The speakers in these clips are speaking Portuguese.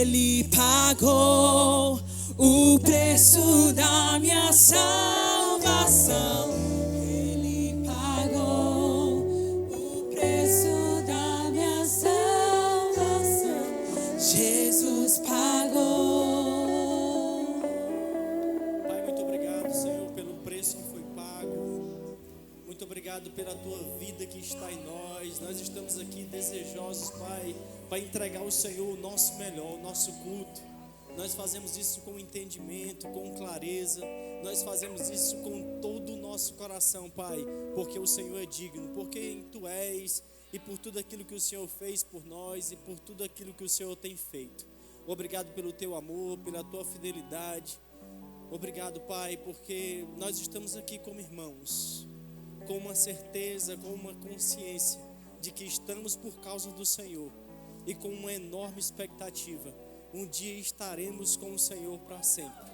Ele pagou o preço da minha salvação. Ele pagou o preço da minha salvação. Jesus pagou. Pai, muito obrigado, Senhor, pelo preço que foi pago. Muito obrigado pela tua vida que está em nós. Nós estamos aqui desejosos, Pai, para entregar ao Senhor o nosso melhor, o nosso culto. Nós fazemos isso com entendimento, com clareza. Nós fazemos isso com todo o nosso coração, Pai, porque o Senhor é digno, porque Tu és e por tudo aquilo que o Senhor fez por nós e por tudo aquilo que o Senhor tem feito. Obrigado pelo Teu amor, pela Tua fidelidade. Obrigado, Pai, porque nós estamos aqui como irmãos, com uma certeza, com uma consciência de que estamos por causa do Senhor e com uma enorme expectativa. Um dia estaremos com o Senhor para sempre.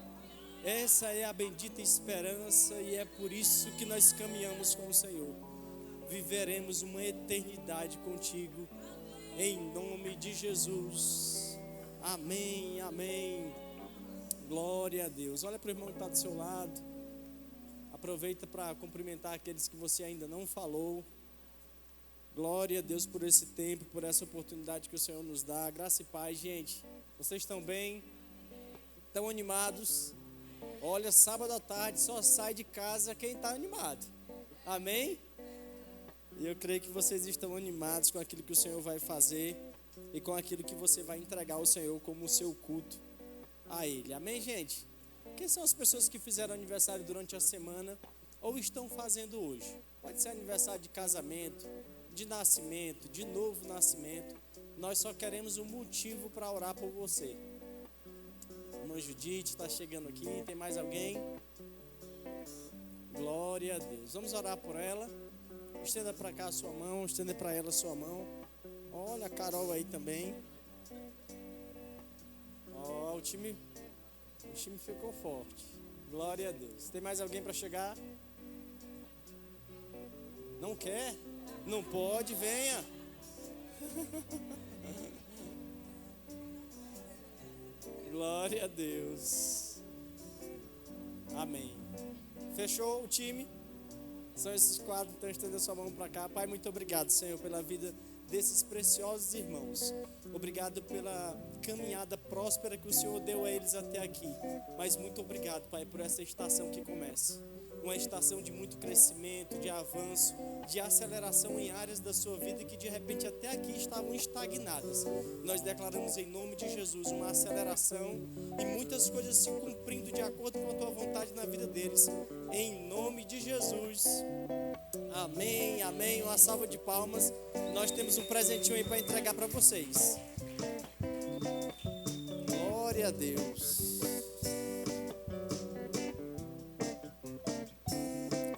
Essa é a bendita esperança e é por isso que nós caminhamos com o Senhor. Viveremos uma eternidade contigo, em nome de Jesus. Amém, amém. Glória a Deus. Olha para o irmão que está do seu lado. Aproveita para cumprimentar aqueles que você ainda não falou. Glória a Deus por esse tempo, por essa oportunidade que o Senhor nos dá. Graça e paz, gente. Vocês estão bem? Estão animados? Olha, sábado à tarde só sai de casa quem está animado. Amém? E eu creio que vocês estão animados com aquilo que o Senhor vai fazer e com aquilo que você vai entregar ao Senhor como o seu culto a Ele. Amém, gente? Quem são as pessoas que fizeram aniversário durante a semana ou estão fazendo hoje? Pode ser aniversário de casamento, de nascimento, de novo nascimento. Nós só queremos um motivo para orar por você. Irmã Judite está chegando aqui. Tem mais alguém? Glória a Deus. Vamos orar por ela. Estenda para cá a sua mão. Estenda para ela a sua mão. Olha a Carol aí também. O time ficou forte. Glória a Deus. Tem mais alguém para chegar? Não quer? Não pode? Venha. Glória a Deus. Amém. Fechou o time? São esses quatro, então estenda sua mão para cá. Pai, muito obrigado, Senhor, pela vida desses preciosos irmãos. Obrigado pela caminhada próspera que o Senhor deu a eles até aqui. Mas muito obrigado, Pai, por essa estação que começa. Uma estação de muito crescimento, de avanço, de aceleração em áreas da sua vida que de repente até aqui estavam estagnadas. Nós declaramos em nome de Jesus uma aceleração e muitas coisas se cumprindo de acordo com a tua vontade na vida deles. Em nome de Jesus. Amém, amém. Uma salva de palmas. Nós temos um presentinho aí para entregar para vocês. Glória a Deus.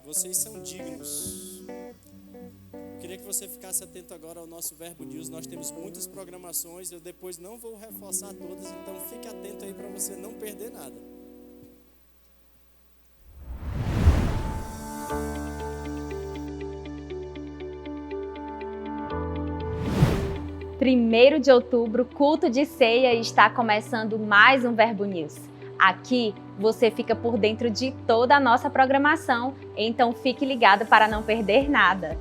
Vocês são dignos. Eu queria que você ficasse atento agora ao nosso Verbo News. Nós temos muitas programações. Eu depois não vou reforçar todas, então fique atento aí para você não perder nada. Primeiro de outubro, culto de ceia, e está começando mais um Verbo News. Aqui você fica por dentro de toda a nossa programação, então fique ligado para não perder nada.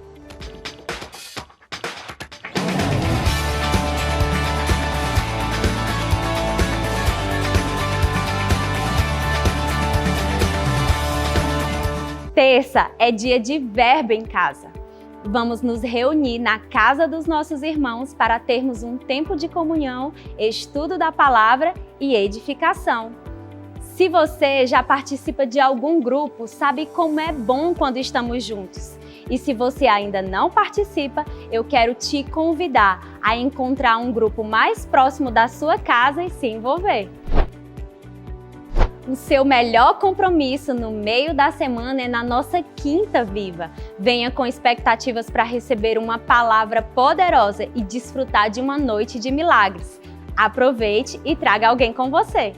Terça é dia de Verbo em Casa. Vamos nos reunir na casa dos nossos irmãos para termos um tempo de comunhão, estudo da palavra e edificação. Se você já participa de algum grupo, sabe como é bom quando estamos juntos. E se você ainda não participa, eu quero te convidar a encontrar um grupo mais próximo da sua casa e se envolver. O seu melhor compromisso no meio da semana é na nossa Quinta Viva. Venha com expectativas para receber uma palavra poderosa e desfrutar de uma noite de milagres. Aproveite e traga alguém com você.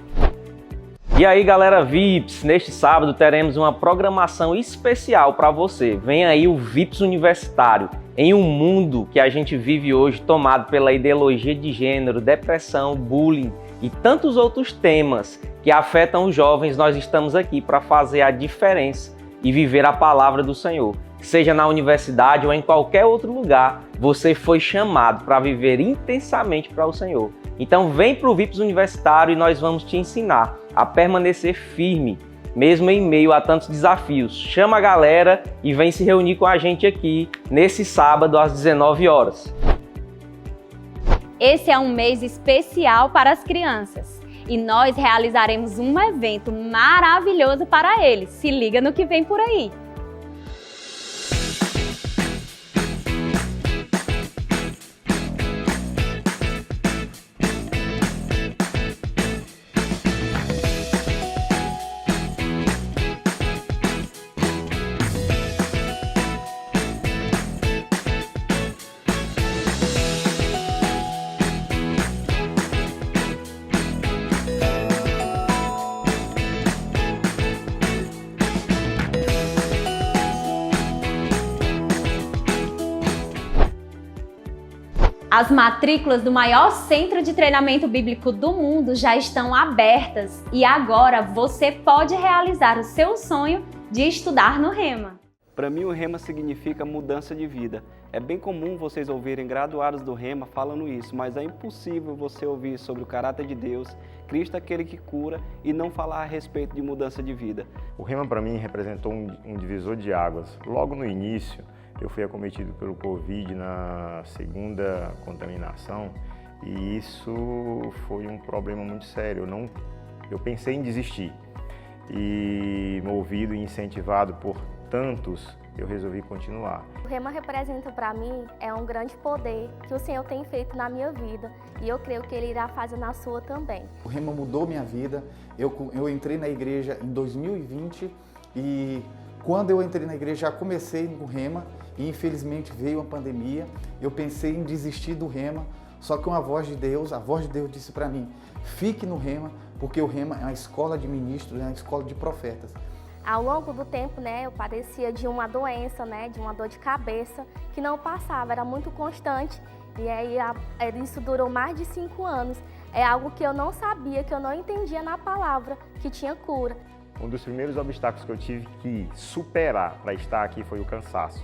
E aí, galera VIPs, neste sábado teremos uma programação especial para você. Vem aí o VIPs Universitário. Em um mundo que a gente vive hoje tomado pela ideologia de gênero, depressão, bullying, e tantos outros temas que afetam os jovens, nós estamos aqui para fazer a diferença e viver a palavra do Senhor. Seja na universidade ou em qualquer outro lugar, você foi chamado para viver intensamente para o Senhor. Então vem para o VIPS Universitário e nós vamos te ensinar a permanecer firme, mesmo em meio a tantos desafios. Chama a galera e vem se reunir com a gente aqui nesse sábado às 19 horas. Esse é um mês especial para as crianças e nós realizaremos um evento maravilhoso para eles. Se liga no que vem por aí! As matrículas do maior centro de treinamento bíblico do mundo já estão abertas e agora você pode realizar o seu sonho de estudar no Rema. Para mim, o Rema significa mudança de vida. É bem comum vocês ouvirem graduados do Rema falando isso, mas é impossível você ouvir sobre o caráter de Deus, Cristo é aquele que cura, e não falar a respeito de mudança de vida. O Rema para mim representou um divisor de águas. Logo no início, eu fui acometido pelo Covid na segunda contaminação e isso foi um problema muito sério. Eu pensei em desistir e, movido e incentivado por tantos, eu resolvi continuar. O Rema representa para mim um grande poder que o Senhor tem feito na minha vida e eu creio que Ele irá fazer na sua também. O Rema mudou minha vida. Eu entrei na igreja em 2020 e quando eu entrei na igreja já comecei no Rema e infelizmente veio a pandemia. Eu pensei em desistir do Rema, só que a voz de Deus disse para mim, fique no Rema, porque o Rema é uma escola de ministros, é uma escola de profetas. Ao longo do tempo, eu padecia de uma doença, de uma dor de cabeça que não passava, era muito constante. E aí isso durou mais de 5 anos. É algo que eu não sabia, que eu não entendia na palavra, que tinha cura. Um dos primeiros obstáculos que eu tive que superar para estar aqui foi o cansaço.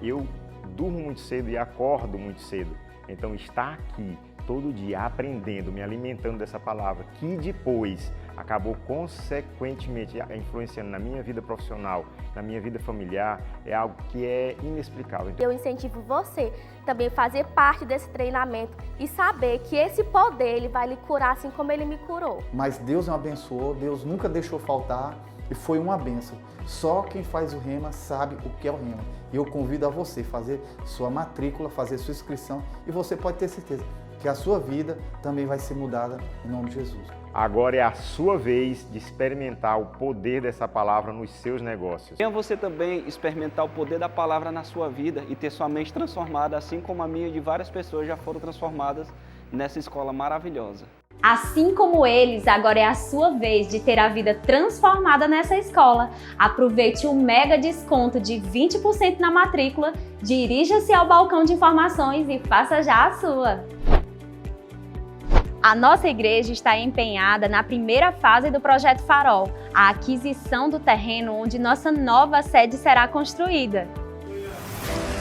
Eu durmo muito cedo e acordo muito cedo. Então estar aqui todo dia aprendendo, me alimentando dessa palavra, que depois acabou consequentemente influenciando na minha vida profissional, na minha vida familiar, é algo que é inexplicável. Eu incentivo você também a fazer parte desse treinamento e saber que esse poder ele vai lhe curar assim como ele me curou. Mas Deus me abençoou, Deus nunca deixou faltar e foi uma bênção. Só quem faz o Rema sabe o que é o Rema. E eu convido a você fazer sua matrícula, fazer sua inscrição e você pode ter certeza que a sua vida também vai ser mudada em nome de Jesus. Agora é a sua vez de experimentar o poder dessa palavra nos seus negócios. Venha você também experimentar o poder da palavra na sua vida e ter sua mente transformada, assim como a minha e de várias pessoas já foram transformadas nessa escola maravilhosa. Assim como eles, agora é a sua vez de ter a vida transformada nessa escola. Aproveite o mega desconto de 20% na matrícula, dirija-se ao balcão de informações e faça já a sua. A nossa igreja está empenhada na primeira fase do Projeto Farol, a aquisição do terreno onde nossa nova sede será construída.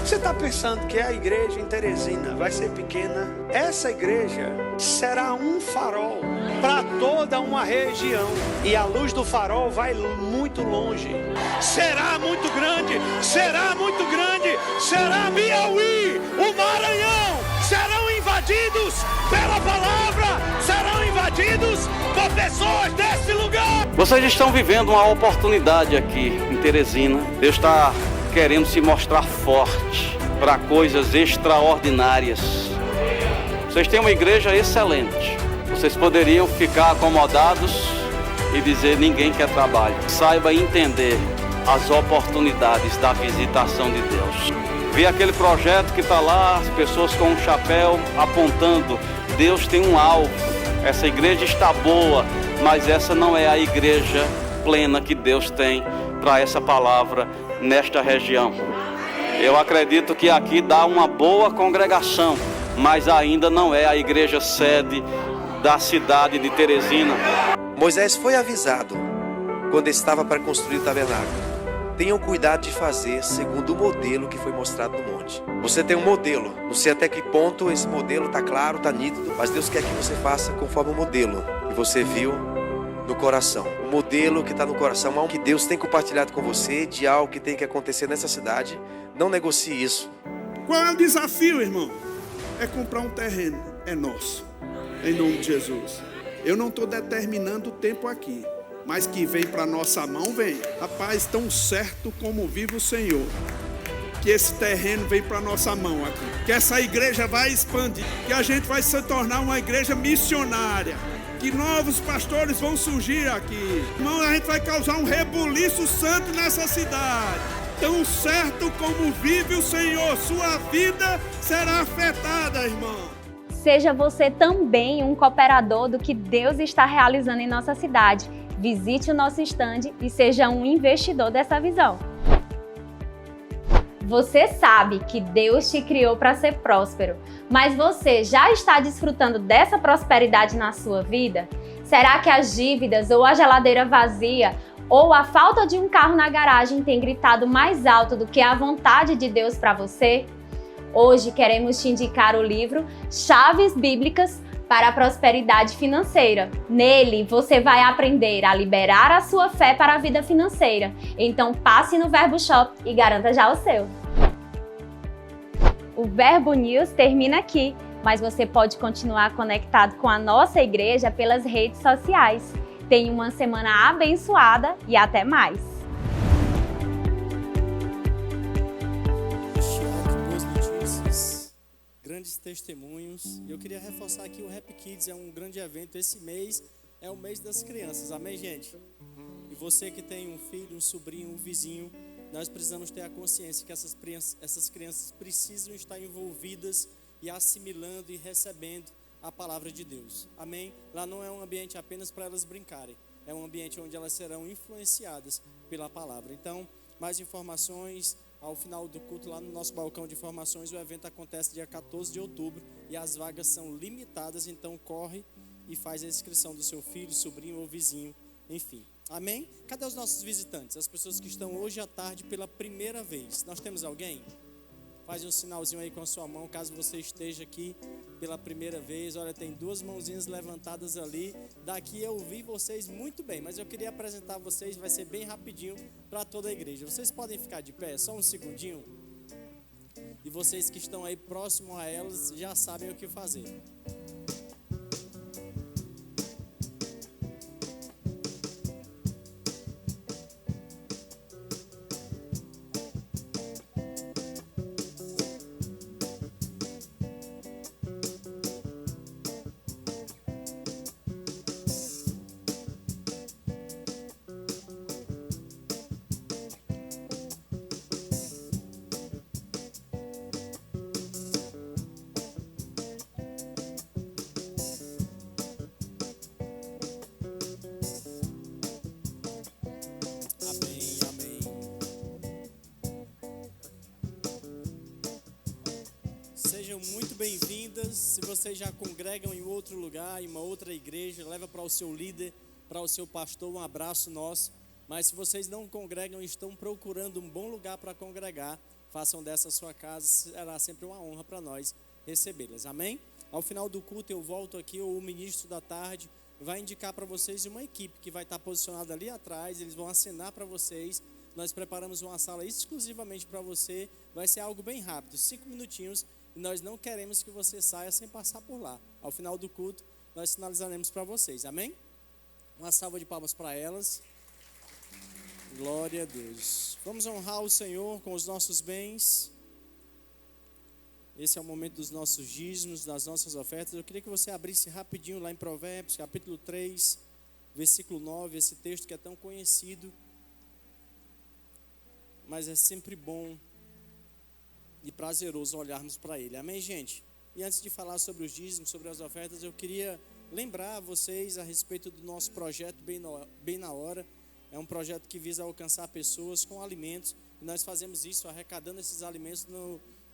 Você está pensando que a igreja em Teresina vai ser pequena? Essa igreja será um farol para toda uma região. E a luz do farol vai muito longe. Será muito grande, será muito grande, será Piauí, o Maranhão. Serão invadidos pela palavra, serão invadidos por pessoas desse lugar. Vocês estão vivendo uma oportunidade aqui em Teresina. Deus está querendo se mostrar forte para coisas extraordinárias. Vocês têm uma igreja excelente. Vocês poderiam ficar acomodados e dizer ninguém quer trabalho. Saiba entender as oportunidades da visitação de Deus. Vê aquele projeto que está lá, as pessoas com um chapéu apontando. Deus tem um alvo. Essa igreja está boa, mas essa não é a igreja plena que Deus tem para essa palavra nesta região. Eu acredito que aqui dá uma boa congregação, mas ainda não é a igreja sede da cidade de Teresina. Moisés foi avisado quando estava para construir o tabernáculo. Tenham cuidado de fazer segundo o modelo que foi mostrado no monte. Você tem um modelo, não sei até que ponto esse modelo está claro, está nítido, mas Deus quer que você faça conforme o modelo que você viu no coração. O modelo que está no coração, algo que Deus tem compartilhado com você, de algo que tem que acontecer nessa cidade. Não negocie isso. Qual é o desafio, irmão? É comprar um terreno, é nosso, em nome de Jesus. Eu não estou determinando o tempo aqui, mas que vem para nossa mão, vem. Rapaz, tão certo como vive o Senhor, que esse terreno vem para nossa mão aqui, que essa igreja vai expandir, que a gente vai se tornar uma igreja missionária, que novos pastores vão surgir aqui. Irmão, a gente vai causar um rebuliço santo nessa cidade. Tão certo como vive o Senhor, sua vida será afetada, irmão. Seja você também um cooperador do que Deus está realizando em nossa cidade. Visite o nosso estande e seja um investidor dessa visão. Você sabe que Deus te criou para ser próspero, mas você já está desfrutando dessa prosperidade na sua vida? Será que as dívidas ou a geladeira vazia ou a falta de um carro na garagem tem gritado mais alto do que a vontade de Deus para você? Hoje queremos te indicar o livro Chaves Bíblicas para a Prosperidade Financeira. Nele, você vai aprender a liberar a sua fé para a vida financeira. Então passe no Verbo Shop e garanta já o seu. O Verbo News termina aqui, mas você pode continuar conectado com a nossa igreja pelas redes sociais. Tenha uma semana abençoada e até mais! Grandes testemunhos. Eu queria reforçar aqui o Happy Kids é um grande evento. Esse mês é o mês das crianças, amém, gente? E você que tem um filho, um sobrinho, um vizinho, nós precisamos ter a consciência que essas crianças precisam estar envolvidas e assimilando e recebendo a palavra de Deus, amém? Lá não é um ambiente apenas para elas brincarem, é um ambiente onde elas serão influenciadas pela palavra. Então, mais informações ao final do culto lá no nosso balcão de informações. O evento acontece dia 14 de outubro e as vagas são limitadas, então corre e faz a inscrição do seu filho, sobrinho ou vizinho, enfim. Amém? Cadê os nossos visitantes? As pessoas que estão hoje à tarde pela primeira vez. Nós temos alguém? Faz um sinalzinho aí com a sua mão, caso você esteja aqui pela primeira vez. Olha, tem duas mãozinhas levantadas ali. Daqui eu vi vocês muito bem, mas eu queria apresentar vocês, vai ser bem rapidinho para toda a igreja. Vocês podem ficar de pé, só um segundinho. E vocês que estão aí próximo a elas já sabem o que fazer. Sejam muito bem-vindas. Se vocês já congregam em outro lugar, em uma outra igreja, leva para o seu líder, para o seu pastor um abraço nosso. Mas se vocês não congregam e estão procurando um bom lugar para congregar, façam dessa sua casa, será sempre uma honra para nós recebê-las. Amém? Ao final do culto eu volto aqui, ou o ministro da tarde vai indicar para vocês uma equipe que vai estar posicionada ali atrás, eles vão acenar para vocês. Nós preparamos uma sala exclusivamente para você, vai ser algo bem rápido, 5 minutinhos, e nós não queremos que você saia sem passar por lá. Ao final do culto, nós sinalizaremos para vocês, amém? Uma salva de palmas para elas. Glória a Deus. Vamos honrar o Senhor com os nossos bens. Esse é o momento dos nossos dízimos, das nossas ofertas. Eu queria que você abrisse rapidinho lá em Provérbios, capítulo 3, versículo 9, esse texto que é tão conhecido, mas é sempre bom e prazeroso olharmos para ele. Amém, gente? E antes de falar sobre os dízimos, sobre as ofertas, eu queria lembrar vocês a respeito do nosso projeto Bem na Hora. É um projeto que visa alcançar pessoas com alimentos, e nós fazemos isso arrecadando esses alimentos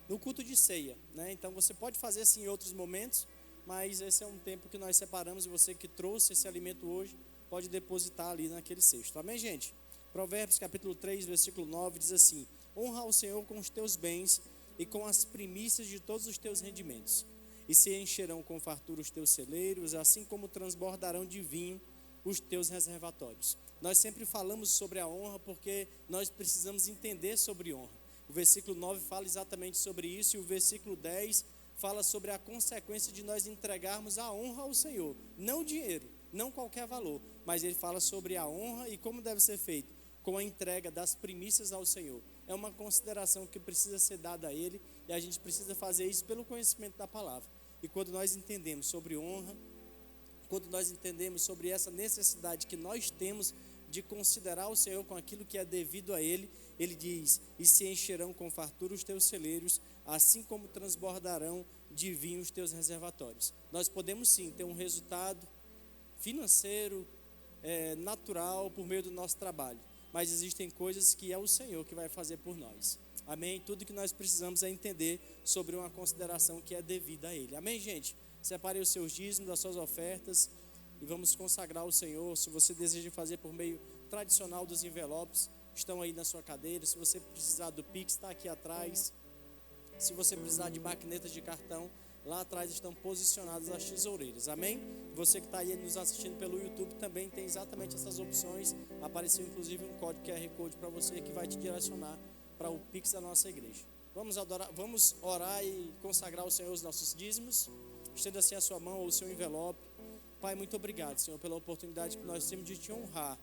no culto de ceia, né? Então você pode fazer assim em outros momentos, mas esse é um tempo que nós separamos e você que trouxe esse alimento hoje pode depositar ali naquele cesto. Amém, gente? Provérbios capítulo 3, versículo 9 diz assim: honra ao Senhor com os teus bens e com as primícias de todos os teus rendimentos, e se encherão com fartura os teus celeiros, assim como transbordarão de vinho os teus reservatórios. Nós sempre falamos sobre a honra porque nós precisamos entender sobre honra. O versículo 9 fala exatamente sobre isso, e o versículo 10 fala sobre a consequência de nós entregarmos a honra ao Senhor. Não dinheiro, não qualquer valor, mas ele fala sobre a honra e como deve ser feito, com a entrega das primícias ao Senhor. É uma consideração que precisa ser dada a Ele, e a gente precisa fazer isso pelo conhecimento da palavra. E quando nós entendemos sobre honra, quando nós entendemos sobre essa necessidade que nós temos de considerar o Senhor com aquilo que é devido a Ele, Ele diz: e se encherão com fartura os teus celeiros, assim como transbordarão de vinho os teus reservatórios. Nós podemos sim ter um resultado financeiro, natural, por meio do nosso trabalho, mas existem coisas que é o Senhor que vai fazer por nós. Amém? Tudo que nós precisamos é entender sobre uma consideração que é devida a Ele. Amém, gente? Separe os seus dízimos, as suas ofertas, e vamos consagrar o Senhor. Se você deseja fazer por meio tradicional dos envelopes, estão aí na sua cadeira. Se você precisar do Pix, está aqui atrás. Se você precisar de maquinetas de cartão, lá atrás estão posicionadas as tesoureiras. Amém? Você que está aí nos assistindo pelo YouTube também tem exatamente essas opções. Apareceu inclusive um código QR Code para você que vai te direcionar para o Pix da nossa igreja. Vamos orar e consagrar ao Senhor os nossos dízimos. Estenda assim a sua mão ou o seu envelope. Pai, muito obrigado, Senhor, pela oportunidade que nós temos de te honrar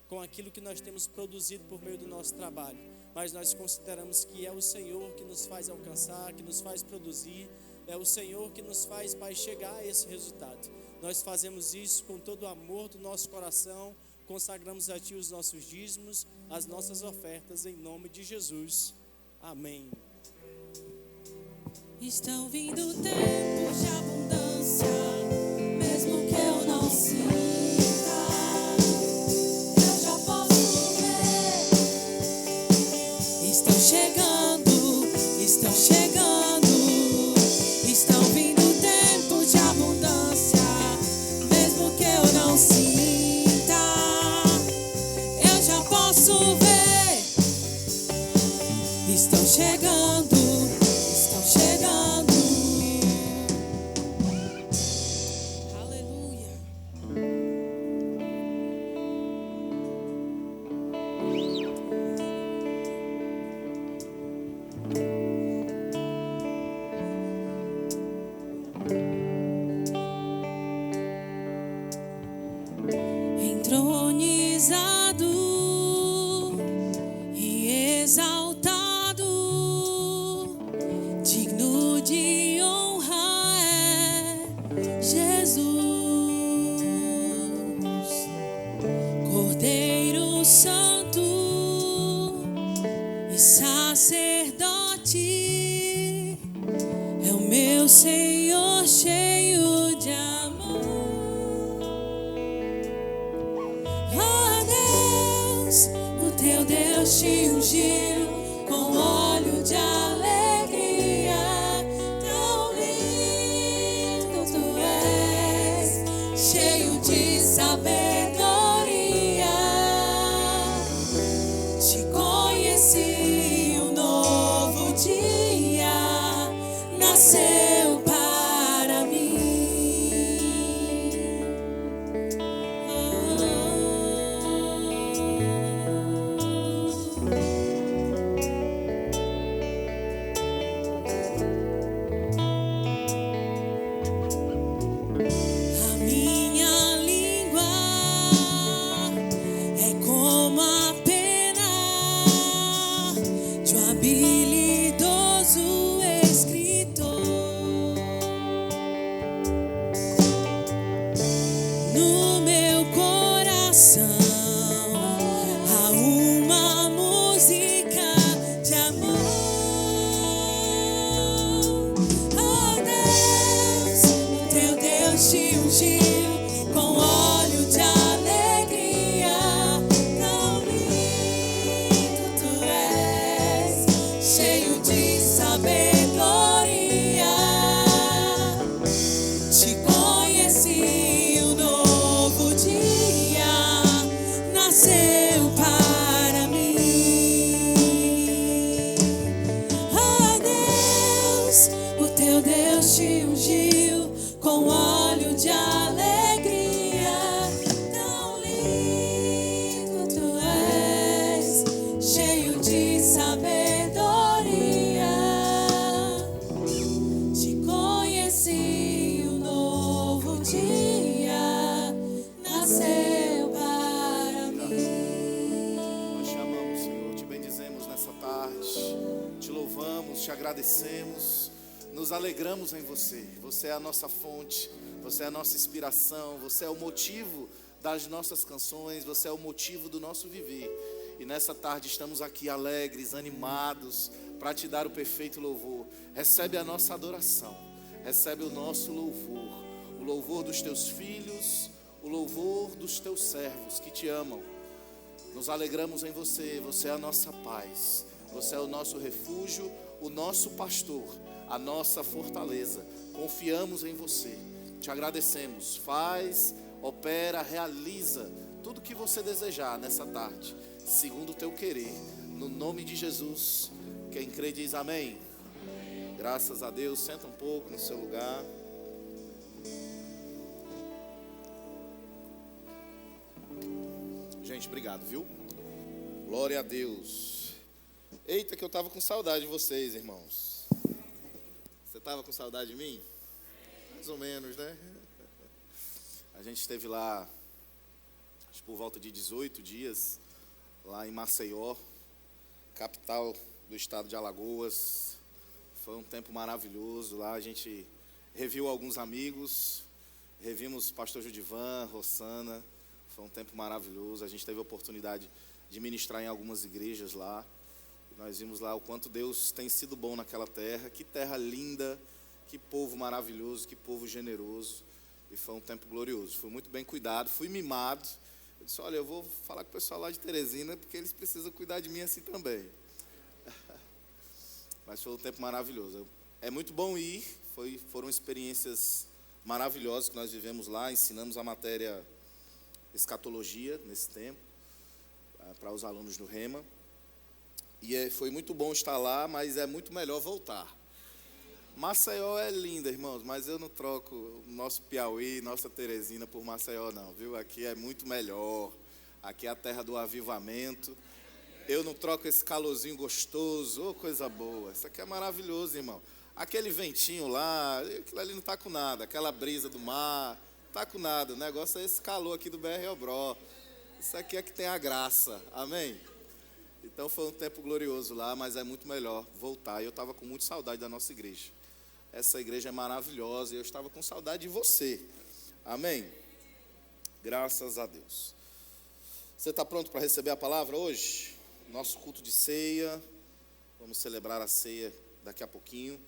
com aquilo que nós temos produzido por meio do nosso trabalho. Mas nós consideramos que é o Senhor que nos faz alcançar, que nos faz produzir. É o Senhor que nos faz, Pai, chegar a esse resultado. Nós fazemos isso com todo o amor do nosso coração. Consagramos a Ti os nossos dízimos, as nossas ofertas, em nome de Jesus. Amém. Estão vindo tempos de abundância, mesmo que eu não sinta, eu já posso ver. Estão chegando, estão chegando, estão vindo tempos de abundância, mesmo que eu não sinta, eu já posso ver. Estão chegando, estão chegando. Aleluia. Entronizado e exaltado, digno de honra é Jesus, Cordeiro Santo e sacerdote, é o meu Senhor cheio de amor. Oh Deus, o teu Deus te ungiu com óleo de alegria, tão lindo tu és, cheio de sabedoria. Te conheci, um novo dia nasceu para mim. A minha língua é como a pena de um habilidoso escritor. No meu coração há uma música de amor. Oh Deus, o teu Deus te ungiu com óleo de alegria, tão lindo tu és, cheio de sabedoria. Te agradecemos, nos alegramos em você. Você é a nossa fonte, você é a nossa inspiração, você é o motivo das nossas canções, você é o motivo do nosso viver. E nessa tarde estamos aqui alegres, animados, para te dar o perfeito louvor. Recebe a nossa adoração, recebe o nosso louvor, o louvor dos teus filhos, o louvor dos teus servos que te amam. Nos alegramos em você, você é a nossa paz, você é o nosso refúgio, o nosso pastor, a nossa fortaleza. Confiamos em você, te agradecemos. Faz, opera, realiza tudo que você desejar nessa tarde, segundo o teu querer, no nome de Jesus. Quem crê diz amém. Graças a Deus. Senta um pouco no seu lugar. Gente, obrigado, viu? Glória a Deus. Eita, que eu tava com saudade de vocês, irmãos. Você tava com saudade de mim? Mais ou menos, né? A gente esteve lá, acho por volta de 18 dias, lá em Maceió, capital do estado de Alagoas. Foi um tempo maravilhoso. Lá a gente reviu alguns amigos, revimos pastor Judivan, Rossana. Foi um tempo maravilhoso. A gente teve a oportunidade de ministrar em algumas igrejas lá. Nós vimos lá o quanto Deus tem sido bom naquela terra. Que terra linda, que povo maravilhoso, que povo generoso. E foi um tempo glorioso. Fui muito bem cuidado, fui mimado. Eu disse, olha, eu vou falar com o pessoal lá de Teresina, porque eles precisam cuidar de mim assim também. Mas foi um tempo maravilhoso. É muito bom ir. Foram experiências maravilhosas que nós vivemos lá. Ensinamos a matéria escatologia nesse tempo, para os alunos do Rema. E foi muito bom estar lá, mas é muito melhor voltar. Maceió é linda, irmãos, mas eu não troco o nosso Piauí, nossa Teresina por Maceió não, viu? Aqui é muito melhor. Aqui é a terra do avivamento. Eu não troco esse calorzinho gostoso, coisa boa. Isso aqui é maravilhoso, irmão. Aquele ventinho lá, aquilo ali não está com nada. Aquela brisa do mar, não está com nada. O negócio é esse calor aqui do BR Obró. Isso aqui é que tem a graça, amém? Então foi um tempo glorioso lá, mas é muito melhor voltar. E eu estava com muita saudade da nossa igreja. Essa igreja é maravilhosa e eu estava com saudade de você, amém? Graças a Deus. Você está pronto para receber a palavra hoje? Nosso culto de ceia, vamos celebrar a ceia daqui a pouquinho.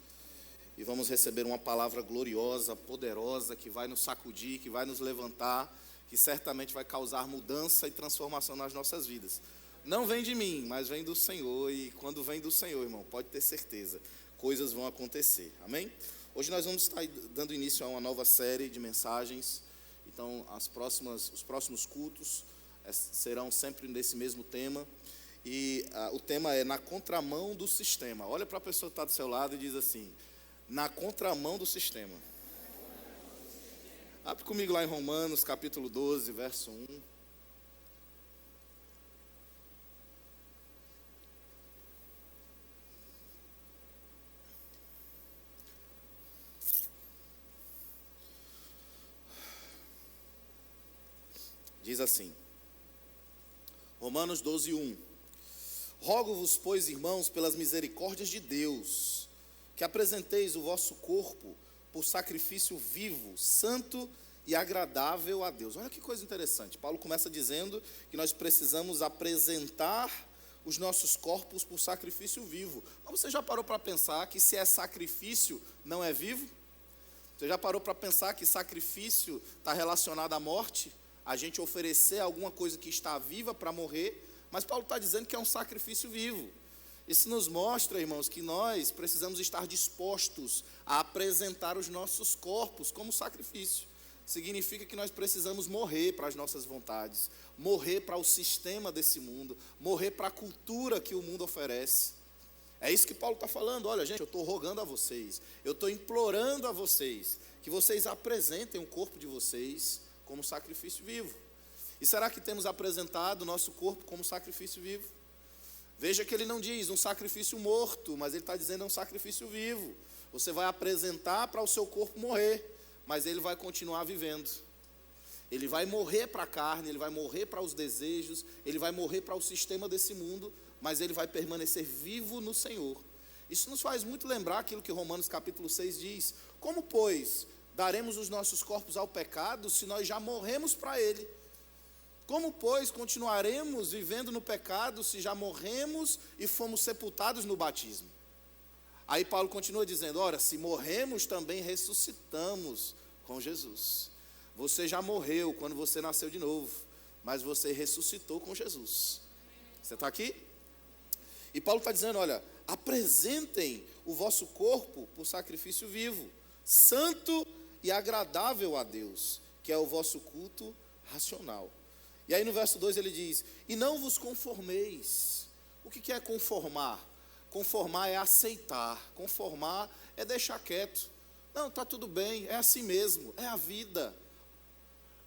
E vamos receber uma palavra gloriosa, poderosa, que vai nos sacudir, que vai nos levantar, que certamente vai causar mudança e transformação nas nossas vidas. Não vem de mim, mas vem do Senhor. E quando vem do Senhor, irmão, pode ter certeza, coisas vão acontecer, amém? Hoje nós vamos estar dando início a uma nova série de mensagens. Então os próximos cultos serão sempre nesse mesmo tema. E o tema é na contramão do sistema. Olha para a pessoa que está do seu lado e diz assim: na contramão do sistema. Abre comigo lá em Romanos, capítulo 12, verso 1. Diz assim, Romanos 12, 1. Rogo-vos, pois, irmãos, pelas misericórdias de Deus, que apresenteis o vosso corpo por sacrifício vivo, santo e agradável a Deus. Olha que coisa interessante. Paulo começa dizendo que nós precisamos apresentar os nossos corpos por sacrifício vivo. Mas você já parou para pensar que se é sacrifício, não é vivo? Você já parou para pensar que sacrifício está relacionado à morte? A gente oferecer alguma coisa que está viva para morrer? Mas Paulo está dizendo que é um sacrifício vivo. Isso nos mostra, irmãos, que nós precisamos estar dispostos a apresentar os nossos corpos como sacrifício. Significa que nós precisamos morrer para as nossas vontades, morrer para o sistema desse mundo, morrer para a cultura que o mundo oferece. É isso que Paulo está falando. Olha, gente, eu estou rogando a vocês, eu estou implorando a vocês, que vocês apresentem o corpo de vocês como sacrifício vivo. E será que temos apresentado o nosso corpo como sacrifício vivo? Veja que ele não diz um sacrifício morto, mas ele está dizendo um sacrifício vivo. Você vai apresentar para o seu corpo morrer, mas ele vai continuar vivendo. Ele vai morrer para a carne, ele vai morrer para os desejos, ele vai morrer para o sistema desse mundo, mas ele vai permanecer vivo no Senhor. Isso nos faz muito lembrar aquilo que Romanos capítulo 6 diz. Como, pois, daremos os nossos corpos ao pecado se nós já morremos para ele? Como, pois, continuaremos vivendo no pecado se já morremos e fomos sepultados no batismo? Aí Paulo continua dizendo, ora, se morremos também ressuscitamos com Jesus. Você já morreu quando você nasceu de novo, mas você ressuscitou com Jesus. Você está aqui? E Paulo está dizendo, olha, apresentem o vosso corpo por sacrifício vivo, santo e agradável a Deus, que é o vosso culto racional. E aí no verso 2 ele diz, e não vos conformeis. O que é conformar? Conformar é aceitar, conformar é deixar quieto. Não, está tudo bem, é assim mesmo, é a vida.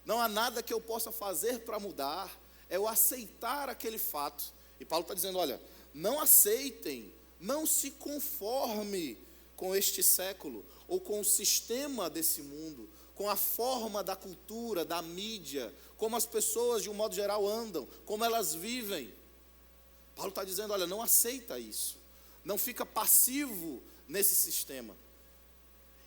Não há nada que eu possa fazer para mudar, é o aceitar aquele fato. E Paulo está dizendo, olha, não aceitem, não se conforme com este século, ou com o sistema desse mundo, com a forma da cultura, da mídia, como as pessoas de um modo geral andam, como elas vivem. Paulo está dizendo, olha, não aceita isso, não fica passivo nesse sistema.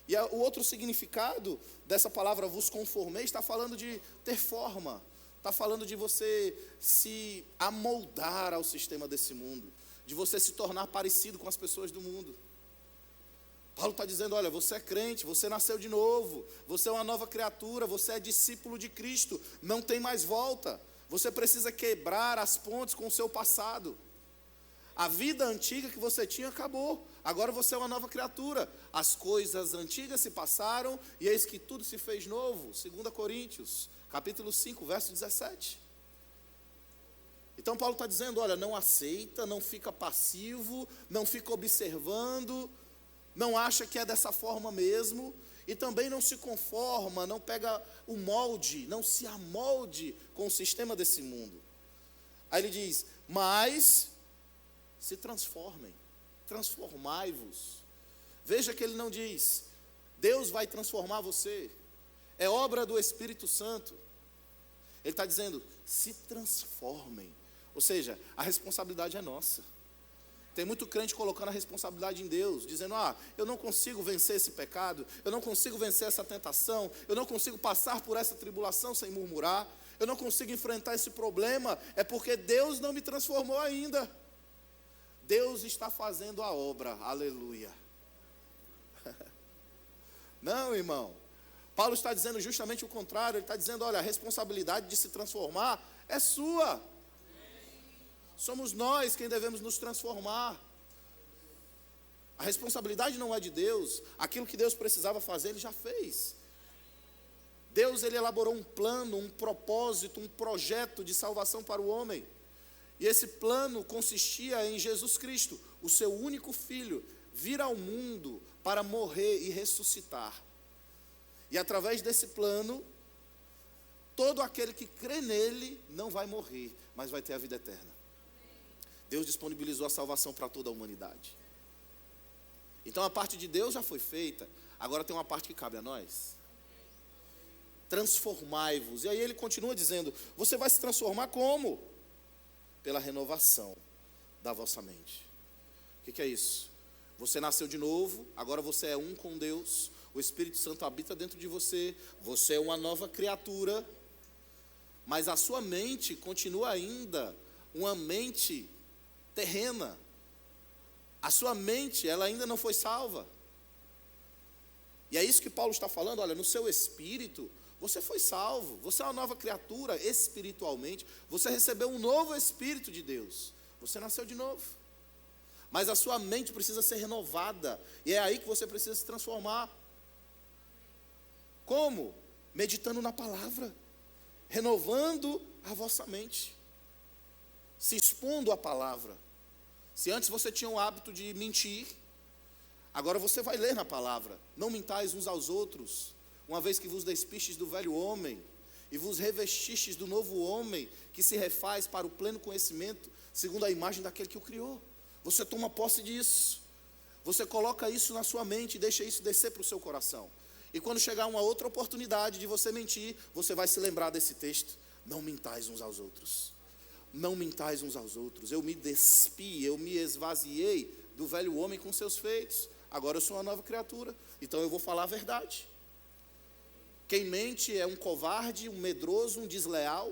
E o outro significado dessa palavra vos conformei está falando de ter forma, está falando de você se amoldar ao sistema desse mundo, de você se tornar parecido com as pessoas do mundo. Paulo está dizendo, olha, você é crente, você nasceu de novo, você é uma nova criatura, você é discípulo de Cristo, não tem mais volta. Você precisa quebrar as pontes com o seu passado. A vida antiga que você tinha acabou, agora você é uma nova criatura. As coisas antigas se passaram e eis que tudo se fez novo. 2 Coríntios, capítulo 5, verso 17. Então Paulo está dizendo, olha, não aceita, não fica passivo, não fica observando, não acha que é dessa forma mesmo, e também não se conforma, não pega o molde, não se amolde com o sistema desse mundo. Aí ele diz, mas se transformem, transformai-vos. Veja que ele não diz, Deus vai transformar você, é obra do Espírito Santo. Ele está dizendo, se transformem, ou seja, a responsabilidade é nossa. Tem muito crente colocando a responsabilidade em Deus, dizendo, eu não consigo vencer esse pecado, eu não consigo vencer essa tentação, eu não consigo passar por essa tribulação sem murmurar, eu não consigo enfrentar esse problema, é porque Deus não me transformou ainda. Deus está fazendo a obra, aleluia. Não, irmão, Paulo está dizendo justamente o contrário, ele está dizendo, olha, a responsabilidade de se transformar é sua. Somos nós quem devemos nos transformar. A responsabilidade não é de Deus. Aquilo que Deus precisava fazer, Ele já fez. Deus, Ele elaborou um plano, um propósito, um projeto de salvação para o homem. E esse plano consistia em Jesus Cristo, o seu único filho, vir ao mundo para morrer e ressuscitar. E através desse plano, todo aquele que crê nele não vai morrer, mas vai ter a vida eterna. Deus disponibilizou a salvação para toda a humanidade. Então a parte de Deus já foi feita, agora tem uma parte que cabe a nós. Transformai-vos. E aí ele continua dizendo, você vai se transformar como? Pela renovação da vossa mente. O que é isso? Você nasceu de novo, agora você é um com Deus, o Espírito Santo habita dentro de você, você é uma nova criatura, mas a sua mente continua ainda uma mente terrena. A sua mente, ela ainda não foi salva. E é isso que Paulo está falando, olha, no seu espírito, você foi salvo, você é uma nova criatura espiritualmente, você recebeu um novo Espírito de Deus, você nasceu de novo. Mas a sua mente precisa ser renovada, e é aí que você precisa se transformar. Como? Meditando na palavra, renovando a vossa mente, se expondo à palavra. Se antes você tinha o hábito de mentir, agora você vai ler na palavra. Não mintais uns aos outros, uma vez que vos despistes do velho homem, e vos revestistes do novo homem, que se refaz para o pleno conhecimento, segundo a imagem daquele que o criou. Você toma posse disso, você coloca isso na sua mente, e deixa isso descer para o seu coração. E quando chegar uma outra oportunidade de você mentir, você vai se lembrar desse texto. Não mintais uns aos outros. Não mintais uns aos outros. Eu me despi, eu me esvaziei do velho homem com seus feitos. Agora eu sou uma nova criatura, então eu vou falar a verdade. Quem mente é um covarde, um medroso, um desleal.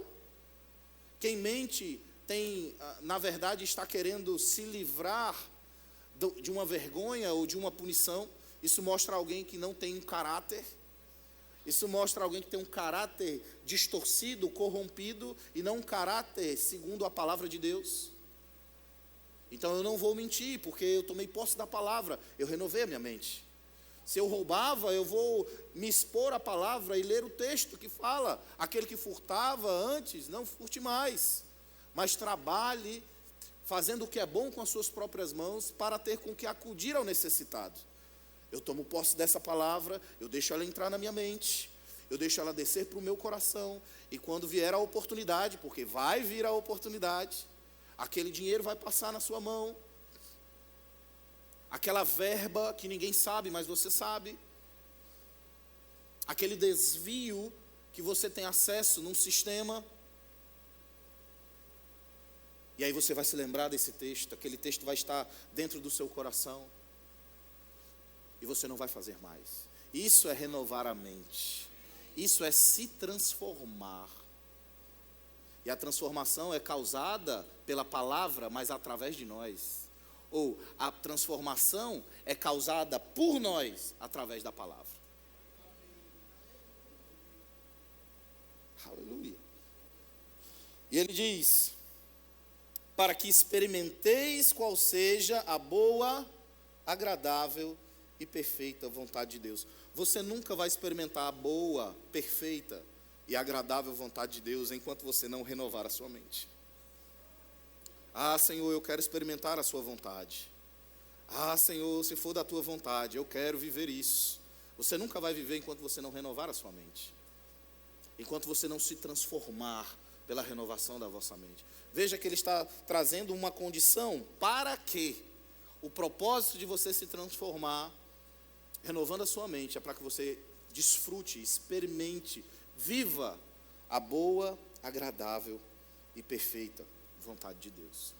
Quem mente tem, na verdade, está querendo se livrar de uma vergonha ou de uma punição. Isso mostra alguém que não tem um caráter. Isso mostra alguém que tem um caráter distorcido, corrompido, e não um caráter segundo a palavra de Deus. Então eu não vou mentir, porque eu tomei posse da palavra, eu renovei a minha mente. Se eu roubava, eu vou me expor à palavra e ler o texto que fala: aquele que furtava antes, não furte mais, mas trabalhe fazendo o que é bom com as suas próprias mãos, para ter com que acudir ao necessitado. Eu tomo posse dessa palavra, eu deixo ela entrar na minha mente, eu deixo ela descer para o meu coração, e quando vier a oportunidade, porque vai vir a oportunidade, aquele dinheiro vai passar na sua mão, aquela verba que ninguém sabe, mas você sabe, aquele desvio que você tem acesso num sistema, e aí você vai se lembrar desse texto, aquele texto vai estar dentro do seu coração, e você não vai fazer mais. Isso é renovar a mente. Isso é se transformar. E a transformação é causada pela palavra, mas através de nós. Ou a transformação é causada por nós, através da palavra. Aleluia. E ele diz: para que experimenteis qual seja a boa, agradável e perfeita vontade de Deus. Você nunca vai experimentar a boa, perfeita e agradável vontade de Deus enquanto você não renovar a sua mente. Ah, Senhor, eu quero experimentar a sua vontade. Ah, Senhor, se for da tua vontade, eu quero viver isso. Você nunca vai viver enquanto você não renovar a sua mente. Enquanto você não se transformar pela renovação da vossa mente. Veja que ele está trazendo uma condição para que o propósito de você se transformar, renovando a sua mente, é para que você desfrute, experimente, viva a boa, agradável e perfeita vontade de Deus.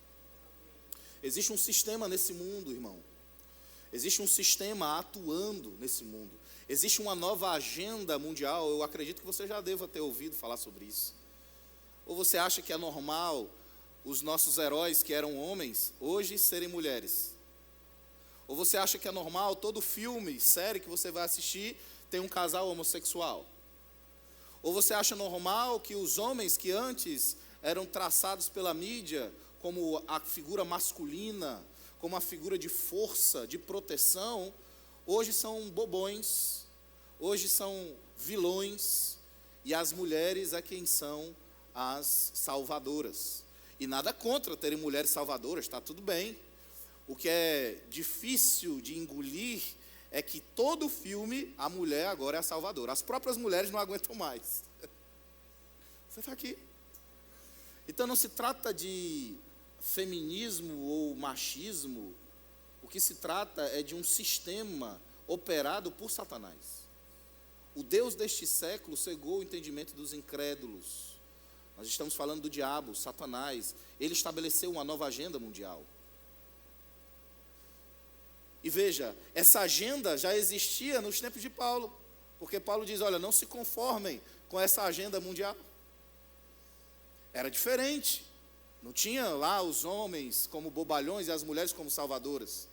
Existe um sistema nesse mundo, irmão. Existe um sistema atuando nesse mundo. Existe uma nova agenda mundial. Eu acredito que você já deva ter ouvido falar sobre isso. Ou você acha que é normal os nossos heróis que eram homens hoje serem mulheres? Ou você acha que é normal todo filme, série que você vai assistir tem um casal homossexual? Ou você acha normal que os homens que antes eram traçados pela mídia como a figura masculina, como a figura de força, de proteção, hoje são bobões, hoje são vilões, e as mulheres é quem são as salvadoras? E nada contra terem mulheres salvadoras, está tudo bem. O que é difícil de engolir é que todo filme a mulher agora é a salvadora. As próprias mulheres não aguentam mais. Você está aqui. Então não se trata de feminismo ou machismo. O que se trata é de um sistema operado por Satanás. O Deus deste século cegou o entendimento dos incrédulos. Nós estamos falando do diabo, Satanás. Ele estabeleceu uma nova agenda mundial. E veja, essa agenda já existia nos tempos de Paulo, porque Paulo diz: olha, não se conformem com essa agenda mundial. Era diferente, não tinha lá os homens como bobalhões e as mulheres como salvadoras.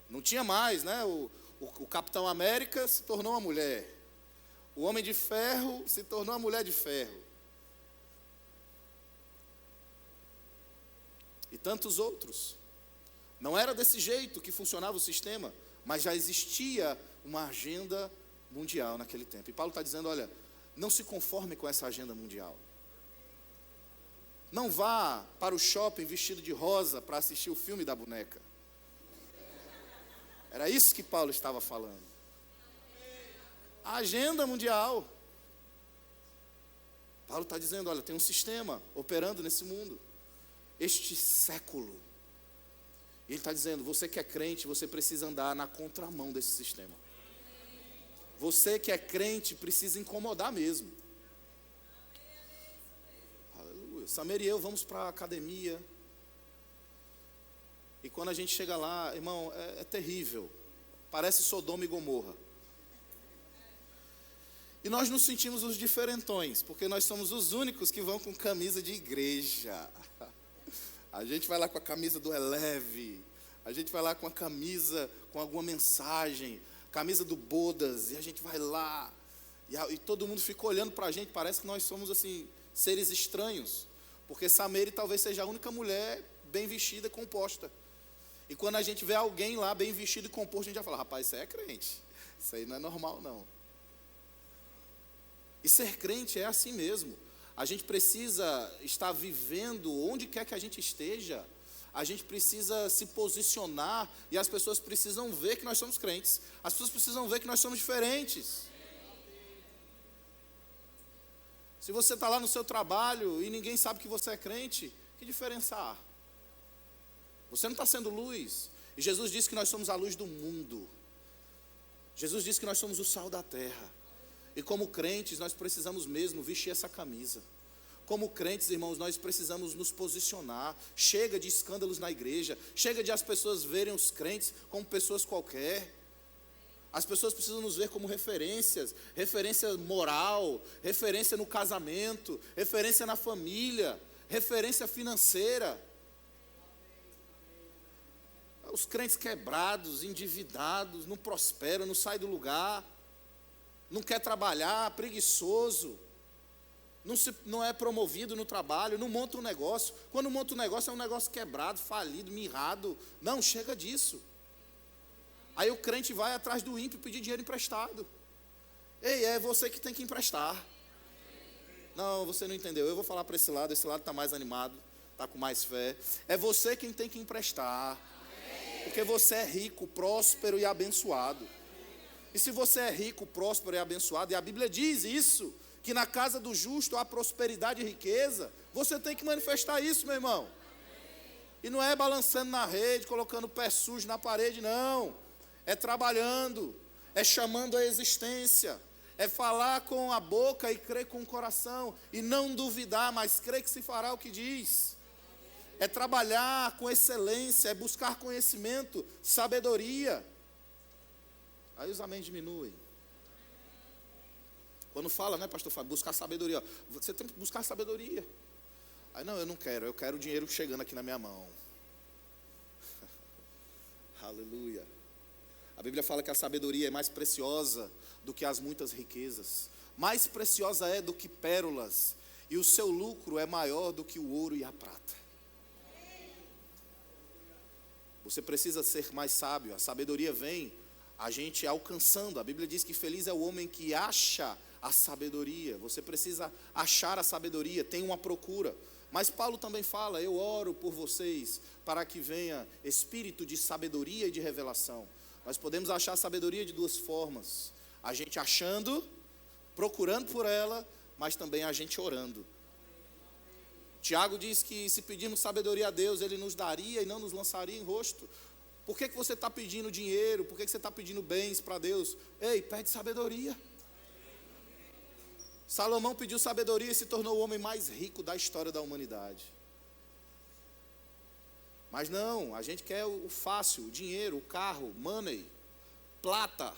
Não tinha mais, né? O Capitão América se tornou uma mulher, o Homem de Ferro se tornou uma mulher de ferro, e tantos outros. Não era desse jeito que funcionava o sistema, mas já existia uma agenda mundial naquele tempo. E Paulo está dizendo: olha, não se conforme com essa agenda mundial. Não vá para o shopping vestido de rosa para assistir o filme da boneca. Era isso que Paulo estava falando. A agenda mundial. Paulo está dizendo: olha, tem um sistema operando nesse mundo, este século. E ele está dizendo: você que é crente, você precisa andar na contramão desse sistema. Você que é crente precisa incomodar mesmo. Aleluia. Samir e eu vamos para a academia. E quando a gente chega lá, irmão, é terrível. Parece Sodoma e Gomorra. E nós nos sentimos os diferentões, porque nós somos os únicos que vão com camisa de igreja. A gente vai lá com a camisa do Eleve, a gente vai lá com a camisa, com alguma mensagem, camisa do Bodas, e a gente vai lá, e todo mundo fica olhando para a gente, parece que nós somos assim, seres estranhos, porque Sameri talvez seja a única mulher bem vestida e composta. E quando a gente vê alguém lá bem vestido e composto, a gente vai falar, rapaz, isso aí é crente, isso aí não é normal não. E ser crente é assim mesmo. A gente precisa estar vivendo onde quer que a gente esteja. A gente precisa se posicionar e as pessoas precisam ver que nós somos crentes. As pessoas precisam ver que nós somos diferentes. Se você está lá no seu trabalho e ninguém sabe que você é crente, que diferença há? Você não está sendo luz. E Jesus disse que nós somos a luz do mundo. Jesus disse que nós somos o sal da terra. E como crentes, nós precisamos mesmo vestir essa camisa. Como crentes, irmãos, nós precisamos nos posicionar. Chega de escândalos na igreja. Chega de as pessoas verem os crentes como pessoas qualquer. As pessoas precisam nos ver como referências. Referência moral, referência no casamento, referência na família, referência financeira. Os crentes quebrados, endividados, não prosperam, não saem do lugar. Não quer trabalhar, preguiçoso, não é promovido no trabalho, não monta um negócio. Quando monta um negócio, é um negócio quebrado, falido, mirrado. Não, chega disso. Aí o crente vai atrás do ímpio pedir dinheiro emprestado. Ei, é você que tem que emprestar. Não, você não entendeu. Eu vou falar para esse lado está mais animado, está com mais fé. É você quem tem que emprestar. Porque você é rico, próspero e abençoado. E se você é rico, próspero e abençoado, e a Bíblia diz isso, que na casa do justo há prosperidade e riqueza, você tem que manifestar isso, meu irmão. E não é balançando na rede, colocando o pé sujo na parede, não. É trabalhando, é chamando a existência, é falar com a boca e crer com o coração, e não duvidar, mas crer que se fará o que diz. É trabalhar com excelência, é buscar conhecimento, sabedoria. Aí os amém diminuem. Quando fala, né, pastor Fábio, buscar sabedoria. Você tem que buscar sabedoria. Aí não, eu não quero, eu quero o dinheiro chegando aqui na minha mão. Aleluia. A Bíblia fala que a sabedoria é mais preciosa do que as muitas riquezas. Mais preciosa é do que pérolas. E o seu lucro é maior do que o ouro e a prata. Você precisa ser mais sábio. A sabedoria vem a gente alcançando. A Bíblia diz que feliz é o homem que acha a sabedoria. Você precisa achar a sabedoria, tem uma procura. Mas Paulo também fala, eu oro por vocês para que venha espírito de sabedoria e de revelação. Nós podemos achar a sabedoria de duas formas. A gente achando, procurando por ela, mas também a gente orando. Tiago diz que se pedirmos sabedoria a Deus, Ele nos daria e não nos lançaria em rosto. Por que você está pedindo dinheiro? Por que você está pedindo bens para Deus? Ei, pede sabedoria. Salomão pediu sabedoria e se tornou o homem mais rico da história da humanidade. Mas não, a gente quer o fácil, o dinheiro, o carro, money, plata.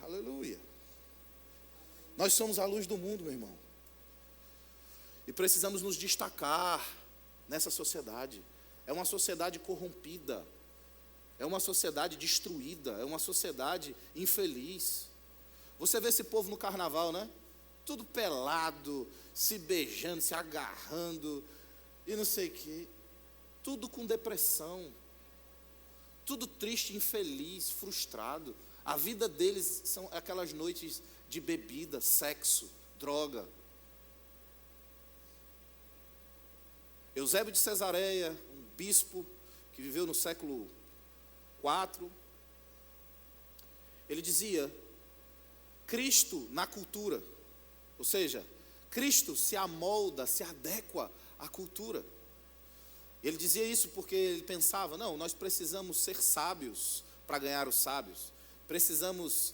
Aleluia. Nós somos a luz do mundo, meu irmão. E precisamos nos destacar nessa sociedade. É uma sociedade corrompida, é uma sociedade destruída, é uma sociedade infeliz. Você vê esse povo no carnaval, né? Tudo pelado, se beijando, se agarrando, e não sei o quê. Tudo com depressão, tudo triste, infeliz, frustrado. A vida deles são aquelas noites de bebida, sexo, droga. Eusébio de Cesareia, um bispo que viveu no século IV, ele dizia, Cristo na cultura, ou seja, Cristo se amolda, se adequa à cultura. Ele dizia isso porque ele pensava, não, nós precisamos ser sábios para ganhar os sábios, precisamos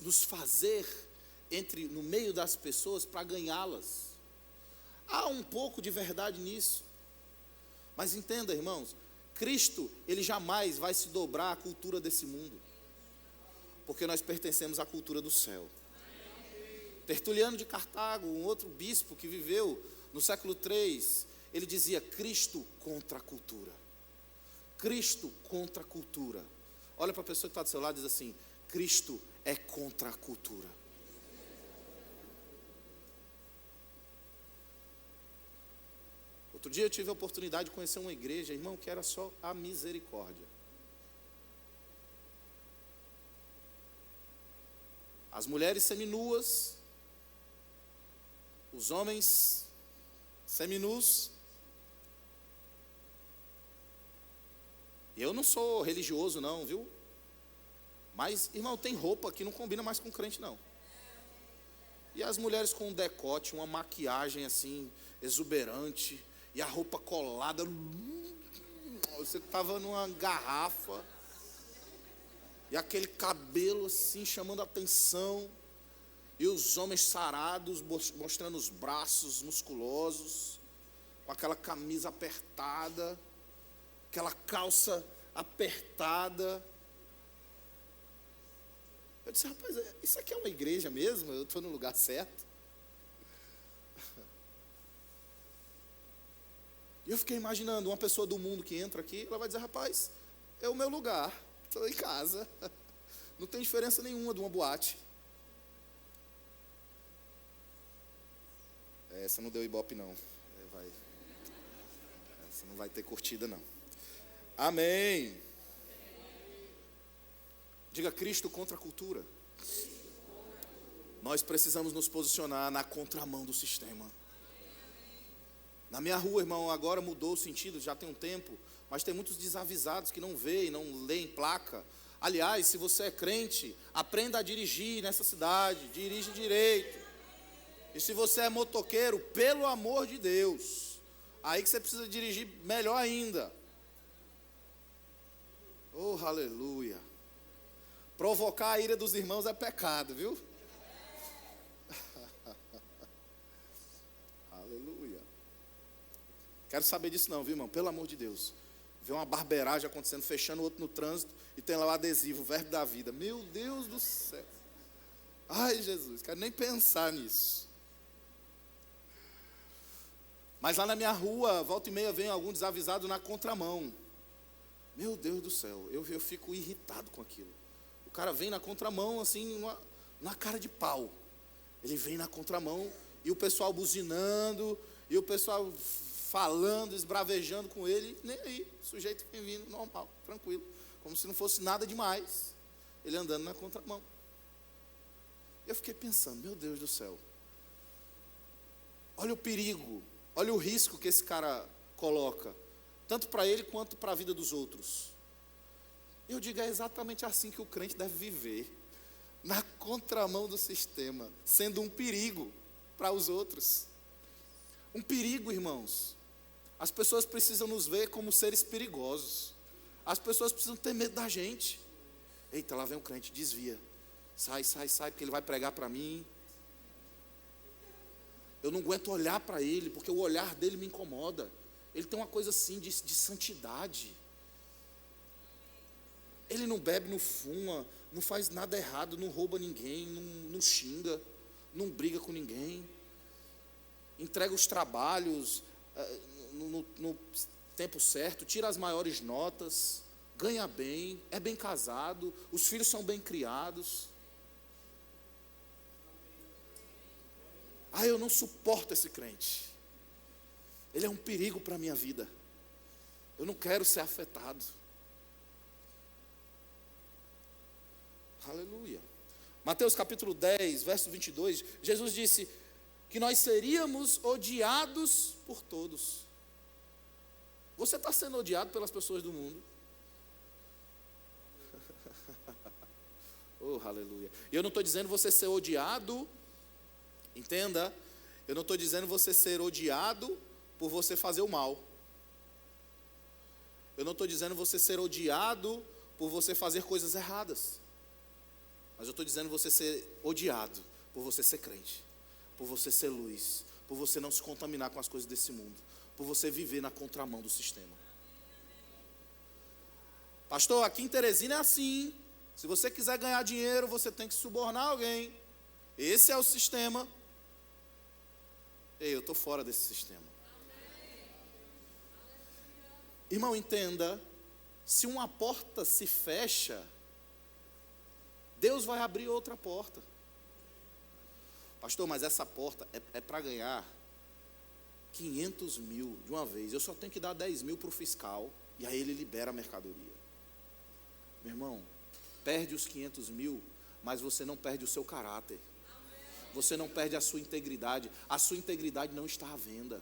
nos fazer no meio das pessoas para ganhá-las. Há um pouco de verdade nisso. Mas entenda, irmãos, Cristo, ele jamais vai se dobrar à cultura desse mundo, porque nós pertencemos à cultura do céu. Tertuliano de Cartago, um outro bispo que viveu no século III, ele dizia: Cristo contra a cultura. Cristo contra a cultura. Olha para a pessoa que está do seu lado e diz assim: Cristo é contra a cultura. Outro dia eu tive a oportunidade de conhecer uma igreja, irmão, que era só a misericórdia. As mulheres seminuas, os homens seminus. Eu não sou religioso não, viu? Mas, irmão, tem roupa que não combina mais com crente não. E as mulheres com um decote, uma maquiagem assim, exuberante, e a roupa colada, você estava numa garrafa, e aquele cabelo assim, chamando a atenção, e os homens sarados, mostrando os braços musculosos, com aquela camisa apertada, aquela calça apertada. Eu disse: rapaz, isso aqui é uma igreja mesmo? Eu estou no lugar certo? E eu fiquei imaginando, uma pessoa do mundo que entra aqui, ela vai dizer: rapaz, é o meu lugar, estou em casa, não tem diferença nenhuma de uma boate. Essa não deu ibope não, essa não vai ter curtida não. Amém. Diga: Cristo contra a cultura. Nós precisamos nos posicionar na contramão do sistema. Na minha rua, irmão, agora mudou o sentido, já tem um tempo, mas tem muitos desavisados que não veem, não leem placa. Aliás, se você é crente, aprenda a dirigir nessa cidade, dirige direito. E se você é motoqueiro, pelo amor de Deus, aí que você precisa dirigir melhor ainda. Oh, aleluia. Provocar a ira dos irmãos é pecado, viu? Aleluia. Quero saber disso não, viu, irmão? Pelo amor de Deus. Vê uma barbeiragem acontecendo, fechando o outro no trânsito, e tem lá o adesivo, o verbo da vida. Meu Deus do céu. Ai, Jesus, quero nem pensar nisso. Mas lá na minha rua, volta e meia, vem algum desavisado na contramão. Meu Deus do céu, eu fico irritado com aquilo. O cara vem na contramão, assim, na cara de pau. Ele vem na contramão, e o pessoal buzinando, e o pessoal falando, esbravejando com ele, nem aí, o sujeito vem vindo normal, tranquilo, como se não fosse nada demais, ele andando na contramão. Eu fiquei pensando: meu Deus do céu, olha o perigo, olha o risco que esse cara coloca, tanto para ele quanto para a vida dos outros. Eu digo: é exatamente assim que o crente deve viver, na contramão do sistema, sendo um perigo para os outros. Um perigo, irmãos. As pessoas precisam nos ver como seres perigosos. As pessoas precisam ter medo da gente. Eita, lá vem o crente, desvia. Sai, porque ele vai pregar para mim. Eu não aguento olhar para ele, porque o olhar dele me incomoda. Ele tem uma coisa assim de santidade. Ele não bebe, não fuma, não faz nada errado, não rouba ninguém, não xinga, não briga com ninguém. Entrega os trabalhos no tempo certo, tira as maiores notas, ganha bem, é bem casado, os filhos são bem criados. Eu não suporto esse crente. Ele é um perigo para a minha vida. Eu não quero ser afetado. Aleluia. Mateus capítulo 10, verso 22, Jesus disse que nós seríamos odiados por todos. Você está sendo odiado pelas pessoas do mundo? Oh, aleluia. E eu não estou dizendo você ser odiado, entenda, eu não estou dizendo você ser odiado por você fazer o mal. Eu não estou dizendo você ser odiado por você fazer coisas erradas. Mas eu estou dizendo você ser odiado por você ser crente, por você ser luz, por você não se contaminar com as coisas desse mundo, por você viver na contramão do sistema. Pastor, aqui em Teresina é assim. Se você quiser ganhar dinheiro, você tem que subornar alguém. Esse é o sistema. Ei, eu estou fora desse sistema. Irmão, entenda, se uma porta se fecha, Deus vai abrir outra porta. Pastor, mas essa porta é para ganhar 500 mil de uma vez. Eu só tenho que dar 10 mil para o fiscal, e aí ele libera a mercadoria. Meu irmão, perde os 500 mil, mas você não perde o seu caráter. Você não perde a sua integridade. A sua integridade não está à venda.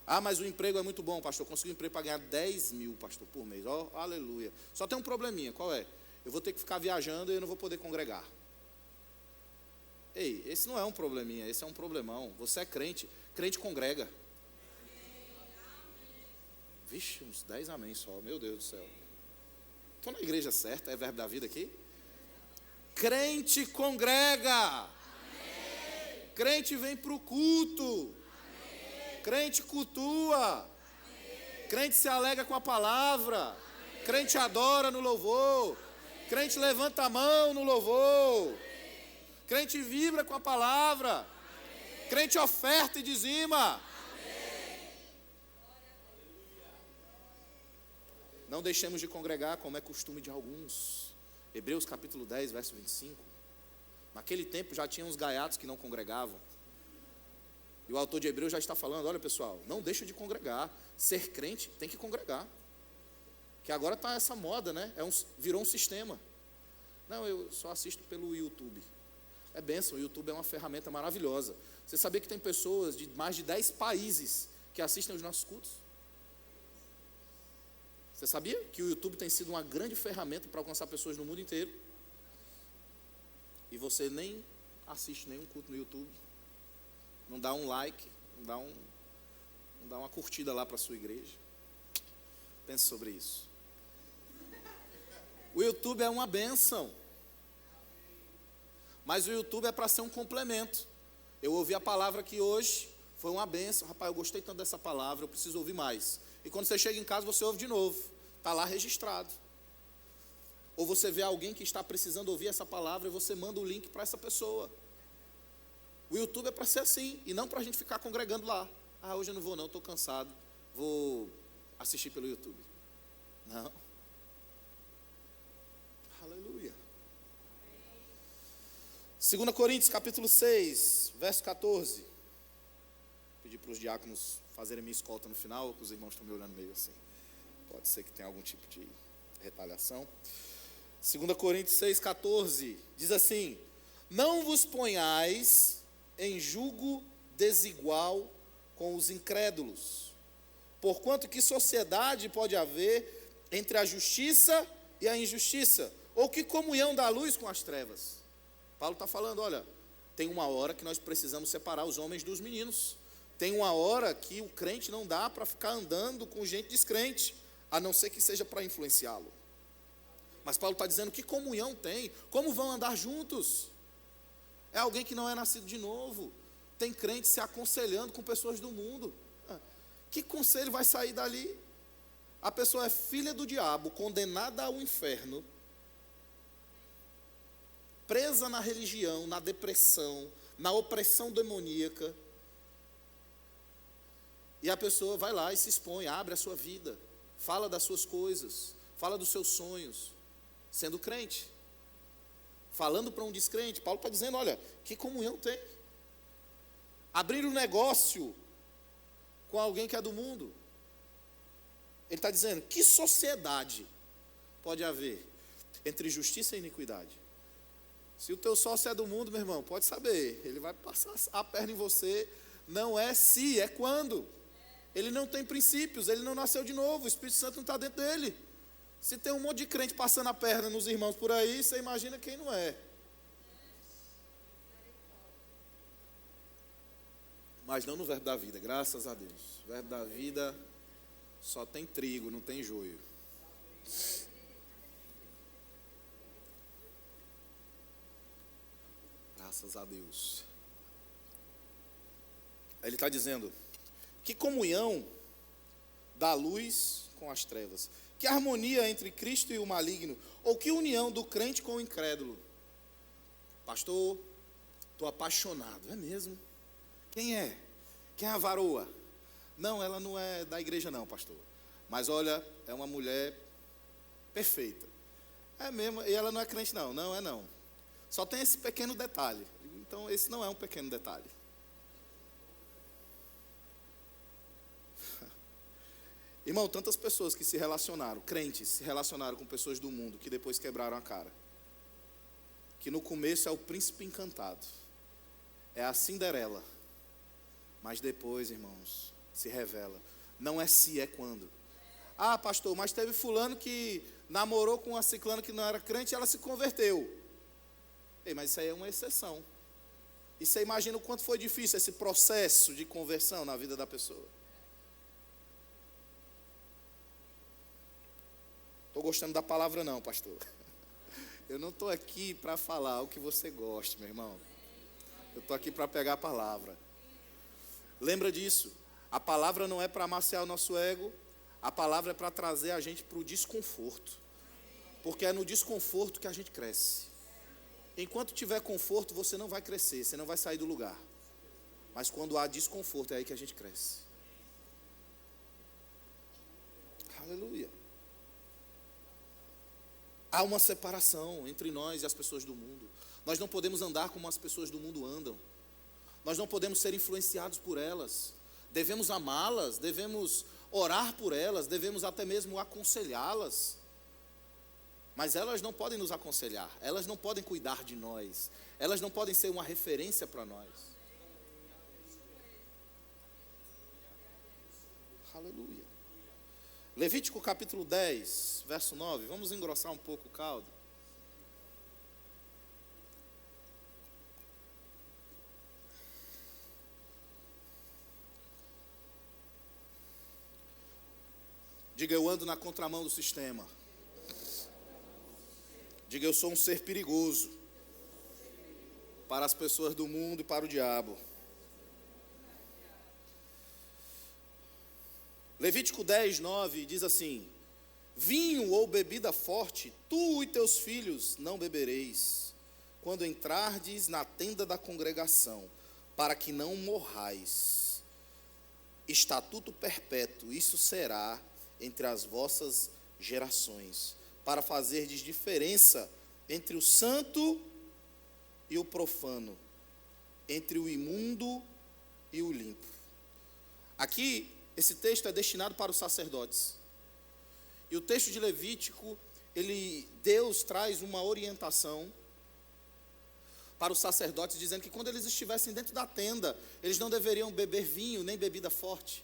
Ah, mas o emprego é muito bom, pastor. Consegui um emprego para ganhar 10 mil, pastor, por mês. Ó, aleluia. Só tem um probleminha, qual é? Eu vou ter que ficar viajando e eu não vou poder congregar. Ei, esse não é um probleminha, esse é um problemão. Você é crente, crente congrega. Vixe, uns 10 amém só, meu Deus do céu. Estou na igreja certa, é verbo da vida aqui? Crente congrega. Amém. Crente vem para o culto. Amém. Crente cultua. Amém. Crente se alegra com a palavra. Amém. Crente adora no louvor. Amém. Crente levanta a mão no louvor. Amém. Crente vibra com a palavra. Amém. Crente oferta e dizima. Amém. Não deixemos de congregar como é costume de alguns. Hebreus capítulo 10, verso 25. Naquele tempo já tinha uns gaiatos que não congregavam. E o autor de Hebreus já está falando, olha pessoal, não deixa de congregar. Ser crente tem que congregar. Que agora está essa moda, né? Virou um sistema. Não, eu só assisto pelo YouTube. É bênção, o YouTube é uma ferramenta maravilhosa. Você sabia que tem pessoas de mais de 10 países que assistem os nossos cultos? Você sabia que o YouTube tem sido uma grande ferramenta para alcançar pessoas no mundo inteiro? E você nem assiste nenhum culto no YouTube, não dá um like, não dá uma curtida lá para a sua igreja. Pense sobre isso. O YouTube é uma bênção, mas o YouTube é para ser um complemento. Eu ouvi a palavra aqui hoje, foi uma bênção. Rapaz, eu gostei tanto dessa palavra, eu preciso ouvir mais. E quando você chega em casa, você ouve de novo. Está lá registrado. Ou você vê alguém que está precisando ouvir essa palavra e você manda o link para essa pessoa. O YouTube é para ser assim, e não para a gente ficar congregando lá. Ah, hoje eu não vou não, estou cansado, vou assistir pelo YouTube. Não. Aleluia. 2 Coríntios capítulo 6, verso 14. Vou pedir para os diáconos fazerem minha escolta no final, que os irmãos estão me olhando meio assim. Pode ser que tenha algum tipo de retaliação. 2 Coríntios 6, 14, diz assim: não vos ponhais em julgo desigual com os incrédulos, porquanto que sociedade pode haver entre a justiça e a injustiça, ou que comunhão da luz com as trevas? Paulo está falando, olha, tem uma hora que nós precisamos separar os homens dos meninos, tem uma hora que o crente não dá para ficar andando com gente descrente, a não ser que seja para influenciá-lo. Mas Paulo está dizendo, que comunhão tem? Como vão andar juntos? É alguém que não é nascido de novo. Tem crente se aconselhando com pessoas do mundo. Que conselho vai sair dali? A pessoa é filha do diabo, condenada ao inferno, presa na religião, na depressão, na opressão demoníaca. E a pessoa vai lá e se expõe, abre a sua vida, fala das suas coisas, fala dos seus sonhos, sendo crente, falando para um descrente. Paulo está dizendo, olha, que comunhão tem? Abrir um negócio com alguém que é do mundo. Ele está dizendo, que sociedade pode haver entre justiça e iniquidade? Se o teu sócio é do mundo, meu irmão, pode saber, ele vai passar a perna em você, não é se, é quando. Ele não tem princípios, ele não nasceu de novo, o Espírito Santo não está dentro dele. Se tem um monte de crente passando a perna nos irmãos por aí, você imagina quem não é. Mas não no verbo da vida, graças a Deus. O verbo da vida só tem trigo, não tem joio. Graças a Deus. Ele está dizendo: que comunhão da luz com as trevas, que harmonia entre Cristo e o maligno, ou que união do crente com o incrédulo. Pastor, estou apaixonado. É mesmo? Quem é? Quem é a varoa? Não, ela não é da igreja não, pastor. Mas olha, é uma mulher perfeita. É mesmo, e ela não é crente não. Não é não. Só tem esse pequeno detalhe. Então esse não é um pequeno detalhe. Irmão, tantas pessoas que se relacionaram, crentes, se relacionaram com pessoas do mundo, que depois quebraram a cara. Que no começo é o príncipe encantado, é a Cinderela, mas depois, irmãos, se revela. Não é se, é quando. Ah, pastor, mas teve fulano que namorou com uma ciclana que não era crente e ela se converteu. Ei, mas isso aí é uma exceção. E você imagina o quanto foi difícil esse processo de conversão na vida da pessoa. Estou gostando da palavra não, pastor. Eu não estou aqui para falar o que você gosta, meu irmão. Eu estou aqui para pegar a palavra. Lembra disso. A palavra não é para amaciar o nosso ego. A palavra é para trazer a gente para o desconforto. Porque é no desconforto que a gente cresce. Enquanto tiver conforto, você não vai crescer, você não vai sair do lugar. Mas quando há desconforto, é aí que a gente cresce. Aleluia. Há uma separação entre nós e as pessoas do mundo. Nós não podemos andar como as pessoas do mundo andam. Nós não podemos ser influenciados por elas. Devemos amá-las, devemos orar por elas, devemos até mesmo aconselhá-las. Mas elas não podem nos aconselhar, elas não podem cuidar de nós, elas não podem ser uma referência para nós. Aleluia. Levítico capítulo 10, verso 9. Vamos engrossar um pouco o caldo. Diga: eu ando na contramão do sistema. Diga: eu sou um ser perigoso para as pessoas do mundo e para o diabo. Levítico 10, 9 diz assim: vinho ou bebida forte, tu e teus filhos não bebereis, quando entrardes na tenda da congregação, para que não morrais. Estatuto perpétuo, isso será entre as vossas gerações, para fazerdes diferença entre o santo e o profano, entre o imundo e o limpo. Aqui, esse texto é destinado para os sacerdotes. E o texto de Levítico, Deus traz uma orientação para os sacerdotes, dizendo que quando eles estivessem dentro da tenda, eles não deveriam beber vinho, nem bebida forte.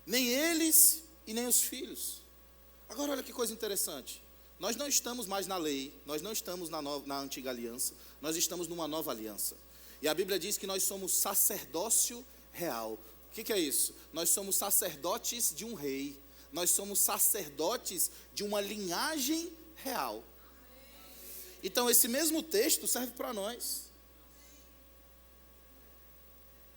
Nem eles e nem os filhos. Agora olha que coisa interessante. Nós não estamos mais na lei, nós não estamos na antiga aliança, nós estamos numa nova aliança. E a Bíblia diz que nós somos sacerdócio real. O que é isso? Nós somos sacerdotes de um rei. Nós somos sacerdotes de uma linhagem real. Então esse mesmo texto serve para nós.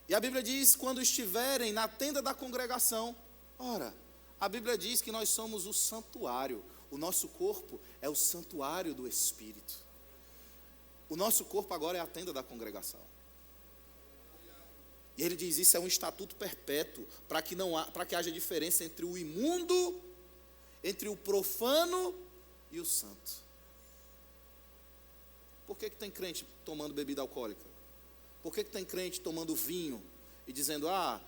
E a Bíblia diz: quando estiverem na tenda da congregação. Ora, a Bíblia diz que nós somos o santuário. O nosso corpo é o santuário do Espírito. O nosso corpo agora é a tenda da congregação. E ele diz: isso é um estatuto perpétuo, para que haja diferença entre o imundo, entre o profano e o santo. Por que tem crente tomando bebida alcoólica? Por que tem crente tomando vinho e dizendo: ah,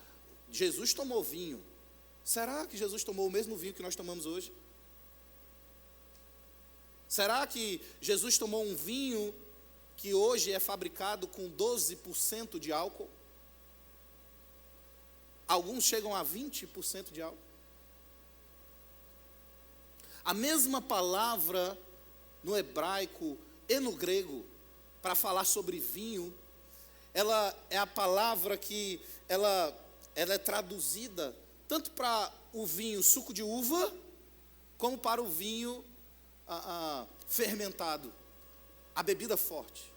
Jesus tomou vinho? Será que Jesus tomou o mesmo vinho que nós tomamos hoje? Será que Jesus tomou um vinho que hoje é fabricado com 12% de álcool? Alguns chegam a 20% de álcool. A mesma palavra no hebraico e no grego para falar sobre vinho, ela é a palavra que ela é traduzida tanto para o vinho suco de uva, como para o vinho fermentado, a bebida forte.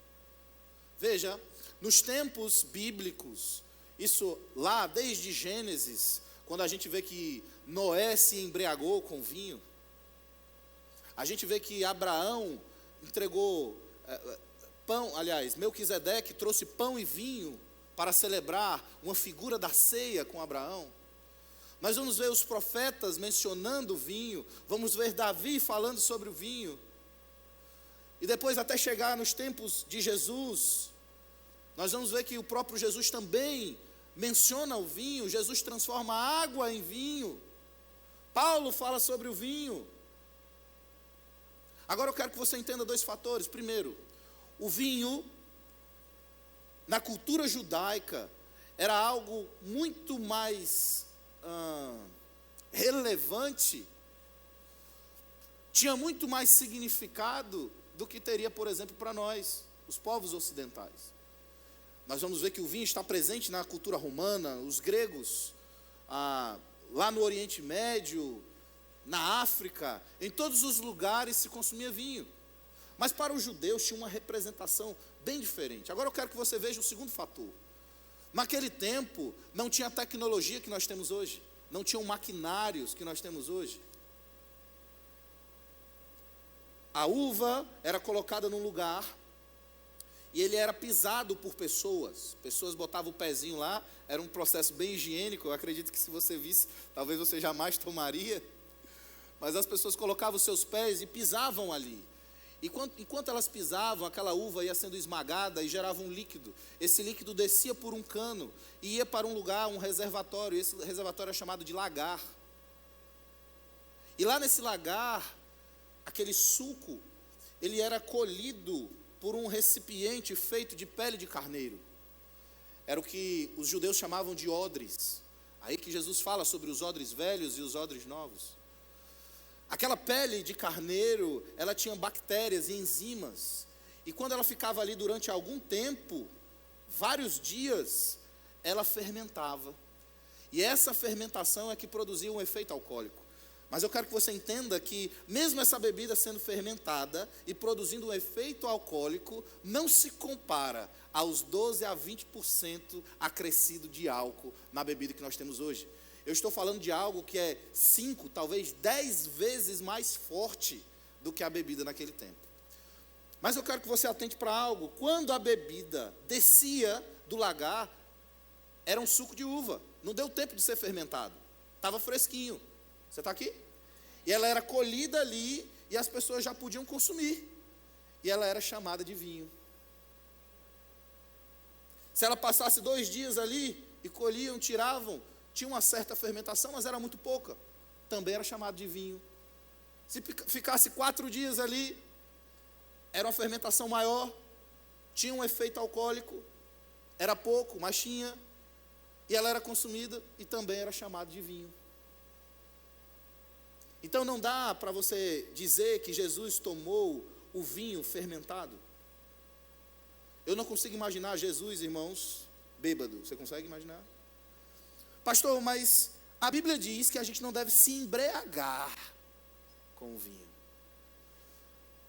Veja, nos tempos bíblicos isso lá desde Gênesis, quando a gente vê que Noé se embriagou com vinho. A gente vê que Abraão entregou pão, aliás, Melquisedeque trouxe pão e vinho para celebrar uma figura da ceia com Abraão. Nós vamos ver os profetas mencionando o vinho, vamos ver Davi falando sobre o vinho. E depois até chegar nos tempos de Jesus, nós vamos ver que o próprio Jesus também menciona o vinho. Jesus transforma a água em vinho. Paulo fala sobre o vinho. Agora eu quero que você entenda dois fatores. Primeiro, o vinho, na cultura judaica, era algo muito mais relevante, tinha muito mais significado do que teria, por exemplo, para nós, os povos ocidentais. Nós vamos ver que o vinho está presente na cultura romana, os gregos, lá no Oriente Médio, na África, em todos os lugares se consumia vinho. Mas para os judeus tinha uma representação bem diferente. Agora eu quero que você veja o segundo fator. Naquele tempo não tinha a tecnologia que nós temos hoje, não tinham maquinários que nós temos hoje. A uva era colocada num lugar e ele era pisado por pessoas. Pessoas botavam o pezinho lá, era um processo bem higiênico. Eu acredito que se você visse, talvez você jamais tomaria. Mas as pessoas colocavam os seus pés e pisavam ali. E enquanto elas pisavam, aquela uva ia sendo esmagada e gerava um líquido. Esse líquido descia por um cano e ia para um lugar, um reservatório. Esse reservatório é chamado de lagar. E lá nesse lagar, aquele suco, ele era colhido por um recipiente feito de pele de carneiro. Era o que os judeus chamavam de odres. Aí que Jesus fala sobre os odres velhos e os odres novos. Aquela pele de carneiro, ela tinha bactérias e enzimas. E quando ela ficava ali durante algum tempo, vários dias, ela fermentava. E essa fermentação é que produzia um efeito alcoólico. Mas eu quero que você entenda que, mesmo essa bebida sendo fermentada e produzindo um efeito alcoólico, não se compara aos 12 a 20% acrescido de álcool na bebida que nós temos hoje. Eu estou falando de algo que é 5, talvez 10 vezes mais forte do que a bebida naquele tempo. Mas eu quero que você atente para algo. Quando a bebida descia do lagar, era um suco de uva. Não deu tempo de ser fermentado. Estava fresquinho. Você está aqui? E ela era colhida ali e as pessoas já podiam consumir. E ela era chamada de vinho. Se ela passasse 2 dias ali e colhiam, tiravam, tinha uma certa fermentação, mas era muito pouca. Também era chamado de vinho. Se ficasse 4 dias ali, era uma fermentação maior, tinha um efeito alcoólico, era pouco, mas tinha, e ela era consumida e também era chamado de vinho. Então não dá para você dizer que Jesus tomou o vinho fermentado. Eu não consigo imaginar Jesus, irmãos, bêbado. Você consegue imaginar? Pastor, mas a Bíblia diz que a gente não deve se embriagar com o vinho.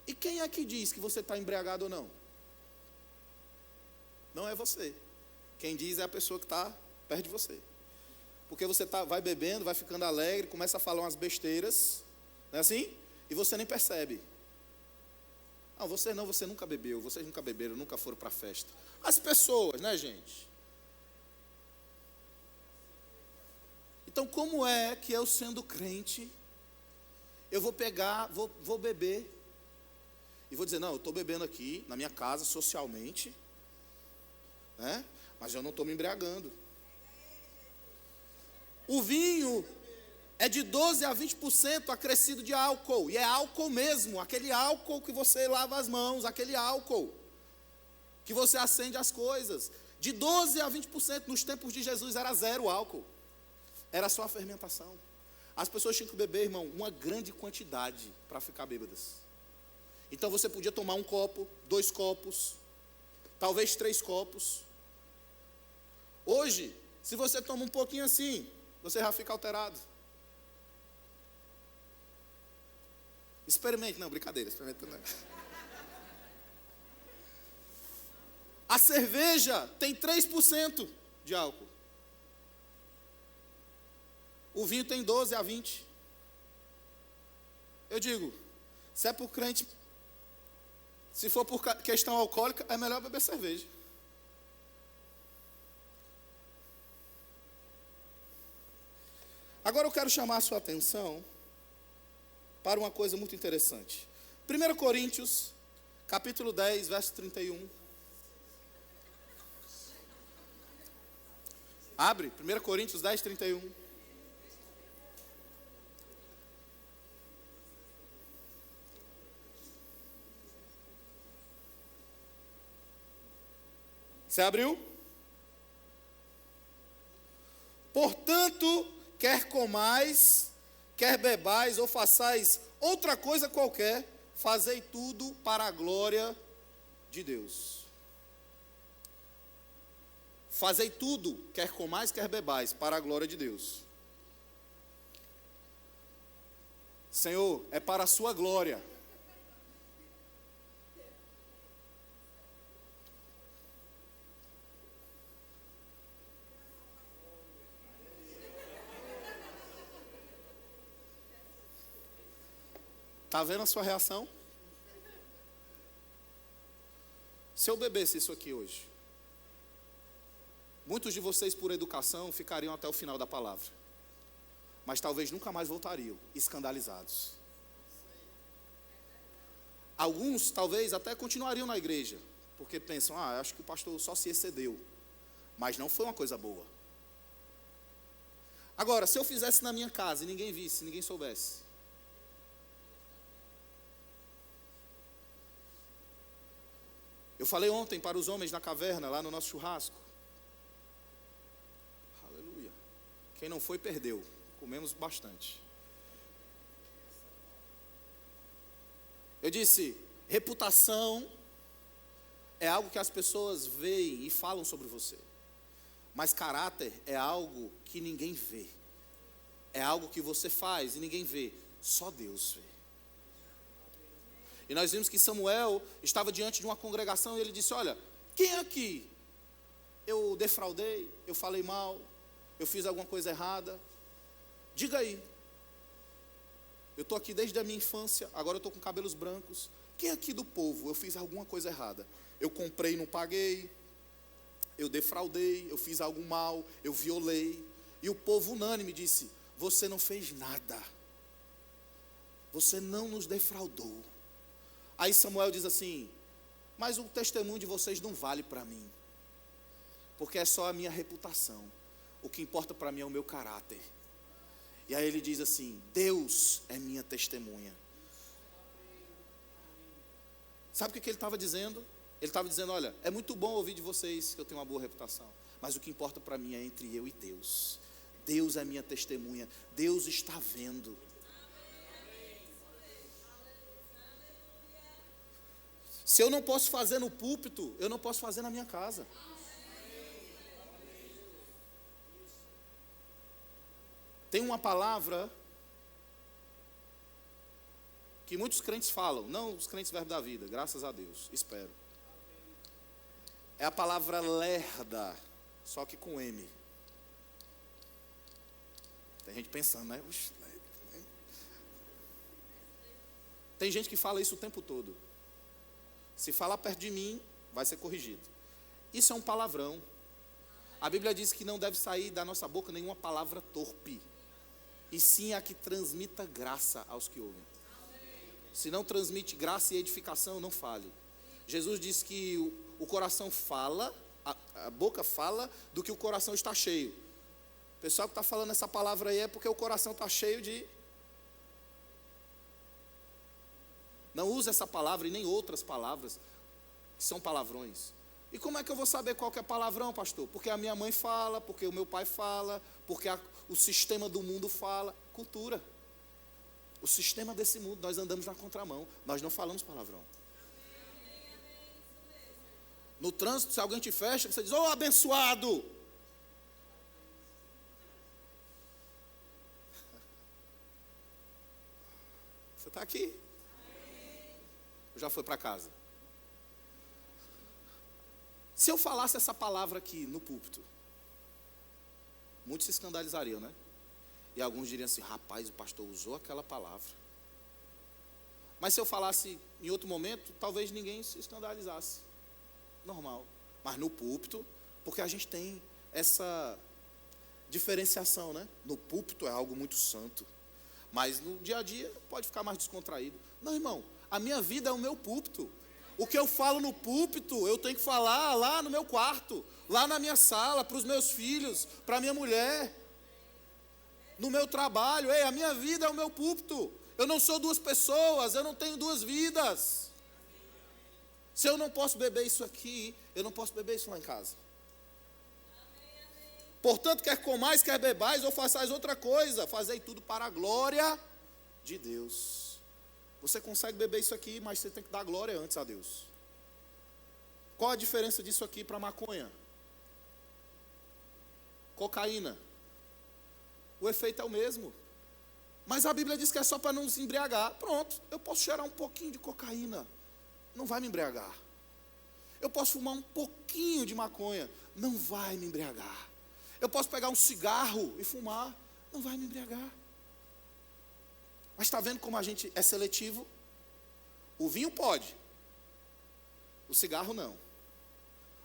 E quem é que diz que você está embriagado ou não? Não é você. Quem diz é a pessoa que está perto de você. Porque você vai bebendo, vai ficando alegre, começa a falar umas besteiras, não é assim? E você nem percebe. Não, você nunca bebeu, vocês nunca beberam, nunca foram para a festa. As pessoas, né, gente? Então, como é que eu, sendo crente, eu vou pegar, vou beber, e vou dizer, não, eu estou bebendo aqui, na minha casa, socialmente, né? Mas eu não estou me embriagando. O vinho é de 12 a 20% acrescido de álcool, e é álcool mesmo, aquele álcool que você lava as mãos, aquele álcool que você acende as coisas. De 12 a 20%, nos tempos de Jesus era 0 álcool. Era só a fermentação. As pessoas tinham que beber, irmão, uma grande quantidade para ficar bêbadas. Então você podia tomar 1 copo, 2 copos, talvez 3 copos. Hoje, se você toma um pouquinho assim, você já fica alterado. Experimente, não, brincadeira, experimenta não. A cerveja tem 3% de álcool. O vinho tem 12 a 20. Eu digo, se é por crente, se for por questão alcoólica, é melhor beber cerveja. Agora eu quero chamar a sua atenção para uma coisa muito interessante. 1 Coríntios, capítulo 10, verso 31. Abre, 1 Coríntios 10, 31. Você abriu? Portanto, quer comais, quer bebais ou façais outra coisa qualquer, fazei tudo para a glória de Deus. Fazei tudo, quer comais, quer bebais, para a glória de Deus. Senhor, é para a sua glória. Está vendo a sua reação? Se eu bebesse isso aqui hoje, muitos de vocês, por educação, ficariam até o final da palavra. Mas talvez nunca mais voltariam, escandalizados. Alguns, talvez, até continuariam na igreja, porque pensam, acho que o pastor só se excedeu. Mas não foi uma coisa boa. Agora, se eu fizesse na minha casa e ninguém visse, ninguém soubesse, eu falei ontem para os homens na caverna, lá no nosso churrasco. Aleluia. Quem não foi, perdeu. Comemos bastante. Eu disse, reputação é algo que as pessoas veem e falam sobre você. Mas caráter é algo que ninguém vê. É algo que você faz e ninguém vê. Só Deus vê. E nós vimos que Samuel estava diante de uma congregação e ele disse, olha, quem aqui eu defraudei, eu falei mal, eu fiz alguma coisa errada? Diga aí. Eu estou aqui desde a minha infância, agora eu estou com cabelos brancos. Quem aqui do povo eu fiz alguma coisa errada? Eu comprei e não paguei, eu defraudei, eu fiz algo mal, eu violei. E o povo unânime disse, você não fez nada. Você não nos defraudou. Aí Samuel diz assim, mas o testemunho de vocês não vale para mim, porque é só a minha reputação, o que importa para mim é o meu caráter. E aí ele diz assim, Deus é minha testemunha. Sabe o que ele estava dizendo? Ele estava dizendo, olha, é muito bom ouvir de vocês que eu tenho uma boa reputação, mas o que importa para mim é entre eu e Deus. Deus é minha testemunha, Deus está vendo. Se eu não posso fazer no púlpito, eu não posso fazer na minha casa. Tem uma palavra que muitos crentes falam, não os crentes verbo da vida, graças a Deus, espero. É a palavra lerda, só que com M. Tem gente pensando, né? Tem gente que fala isso o tempo todo. Se falar perto de mim, vai ser corrigido. Isso é um palavrão. A Bíblia diz que não deve sair da nossa boca nenhuma palavra torpe, e sim a que transmita graça aos que ouvem. Se não transmite graça e edificação, não fale. Jesus disse que o coração fala, a boca fala do que o coração está cheio. O pessoal que está falando essa palavra aí é porque o coração está cheio de... Não use essa palavra e nem outras palavras que são palavrões. E como é que eu vou saber qual que é palavrão, pastor? Porque a minha mãe fala, porque o meu pai fala, porque o sistema do mundo fala. Cultura. O sistema desse mundo, nós andamos na contramão. Nós não falamos palavrão. No trânsito, se alguém te fecha, você diz, ô abençoado! Você está aqui. Já foi para casa. Se eu falasse essa palavra aqui no púlpito, muitos se escandalizariam, né? E alguns diriam assim, rapaz, o pastor usou aquela palavra. Mas se eu falasse em outro momento, talvez ninguém se escandalizasse. Normal. Mas no púlpito, porque a gente tem essa diferenciação, né? No púlpito é algo muito santo. Mas no dia a dia pode ficar mais descontraído. Não, irmão, a minha vida é o meu púlpito. O que eu falo no púlpito, eu tenho que falar lá no meu quarto, lá na minha sala, para os meus filhos, para a minha mulher, no meu trabalho. Ei, a minha vida é o meu púlpito. Eu não sou duas pessoas, eu não tenho duas vidas. Se eu não posso beber isso aqui, eu não posso beber isso lá em casa. Portanto, quer comais, quer bebais, ou façais outra coisa, fazei tudo para a glória de Deus. Você consegue beber isso aqui, mas você tem que dar glória antes a Deus. Qual a diferença disso aqui para maconha? Cocaína. O efeito é o mesmo. Mas a Bíblia diz que é só para não se embriagar. Pronto, eu posso cheirar um pouquinho de cocaína, não vai me embriagar. Eu posso fumar um pouquinho de maconha, não vai me embriagar. Eu posso pegar um cigarro e fumar, não vai me embriagar. Mas está vendo como a gente é seletivo? O vinho pode, o cigarro não.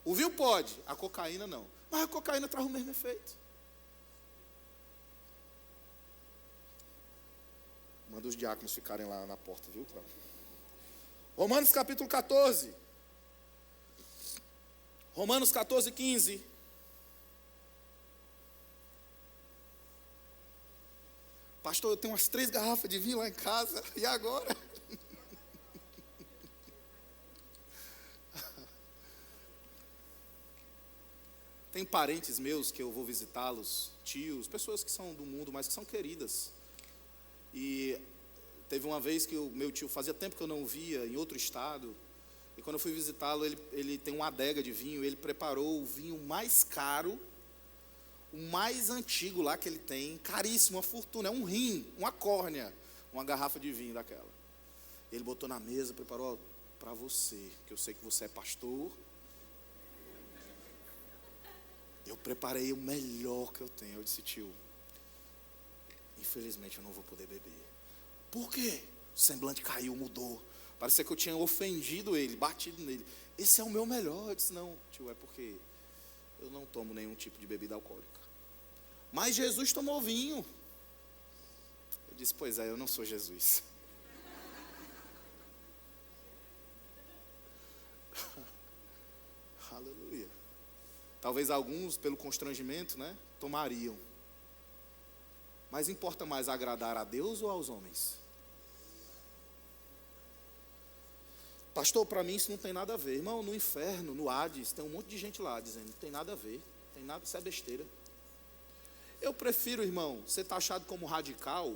O vinho pode, a cocaína não. Mas a cocaína traz o mesmo efeito. Manda os diáconos ficarem lá na porta, viu? Romanos capítulo 14. Romanos 14, 15. Pastor, eu tenho umas 3 garrafas de vinho lá em casa, e agora? Tem parentes meus que eu vou visitá-los, tios, pessoas que são do mundo, mas que são queridas. E teve uma vez que o meu tio, fazia tempo que eu não o via, em outro estado, e quando eu fui visitá-lo, ele tem uma adega de vinho, ele preparou o vinho mais caro, o mais antigo lá que ele tem, caríssimo, uma fortuna, é um rim, uma córnea, uma garrafa de vinho daquela. Ele botou na mesa, preparou para você, que eu sei que você é pastor. Eu preparei o melhor que eu tenho. Eu disse, tio, infelizmente eu não vou poder beber. Por quê? O semblante caiu, mudou. Parecia que eu tinha ofendido ele, batido nele. Esse é o meu melhor. Eu disse, não, tio, é porque eu não tomo nenhum tipo de bebida alcoólica. Mas Jesus tomou vinho. Eu disse, pois é, eu não sou Jesus. Aleluia. Talvez alguns, pelo constrangimento, né, tomariam. Mas importa mais agradar a Deus ou aos homens? Pastor, para mim isso não tem nada a ver. Irmão, no inferno, no Hades, tem um monte de gente lá dizendo, não tem nada a ver, tem nada, isso é besteira. Eu prefiro, irmão, ser taxado como radical,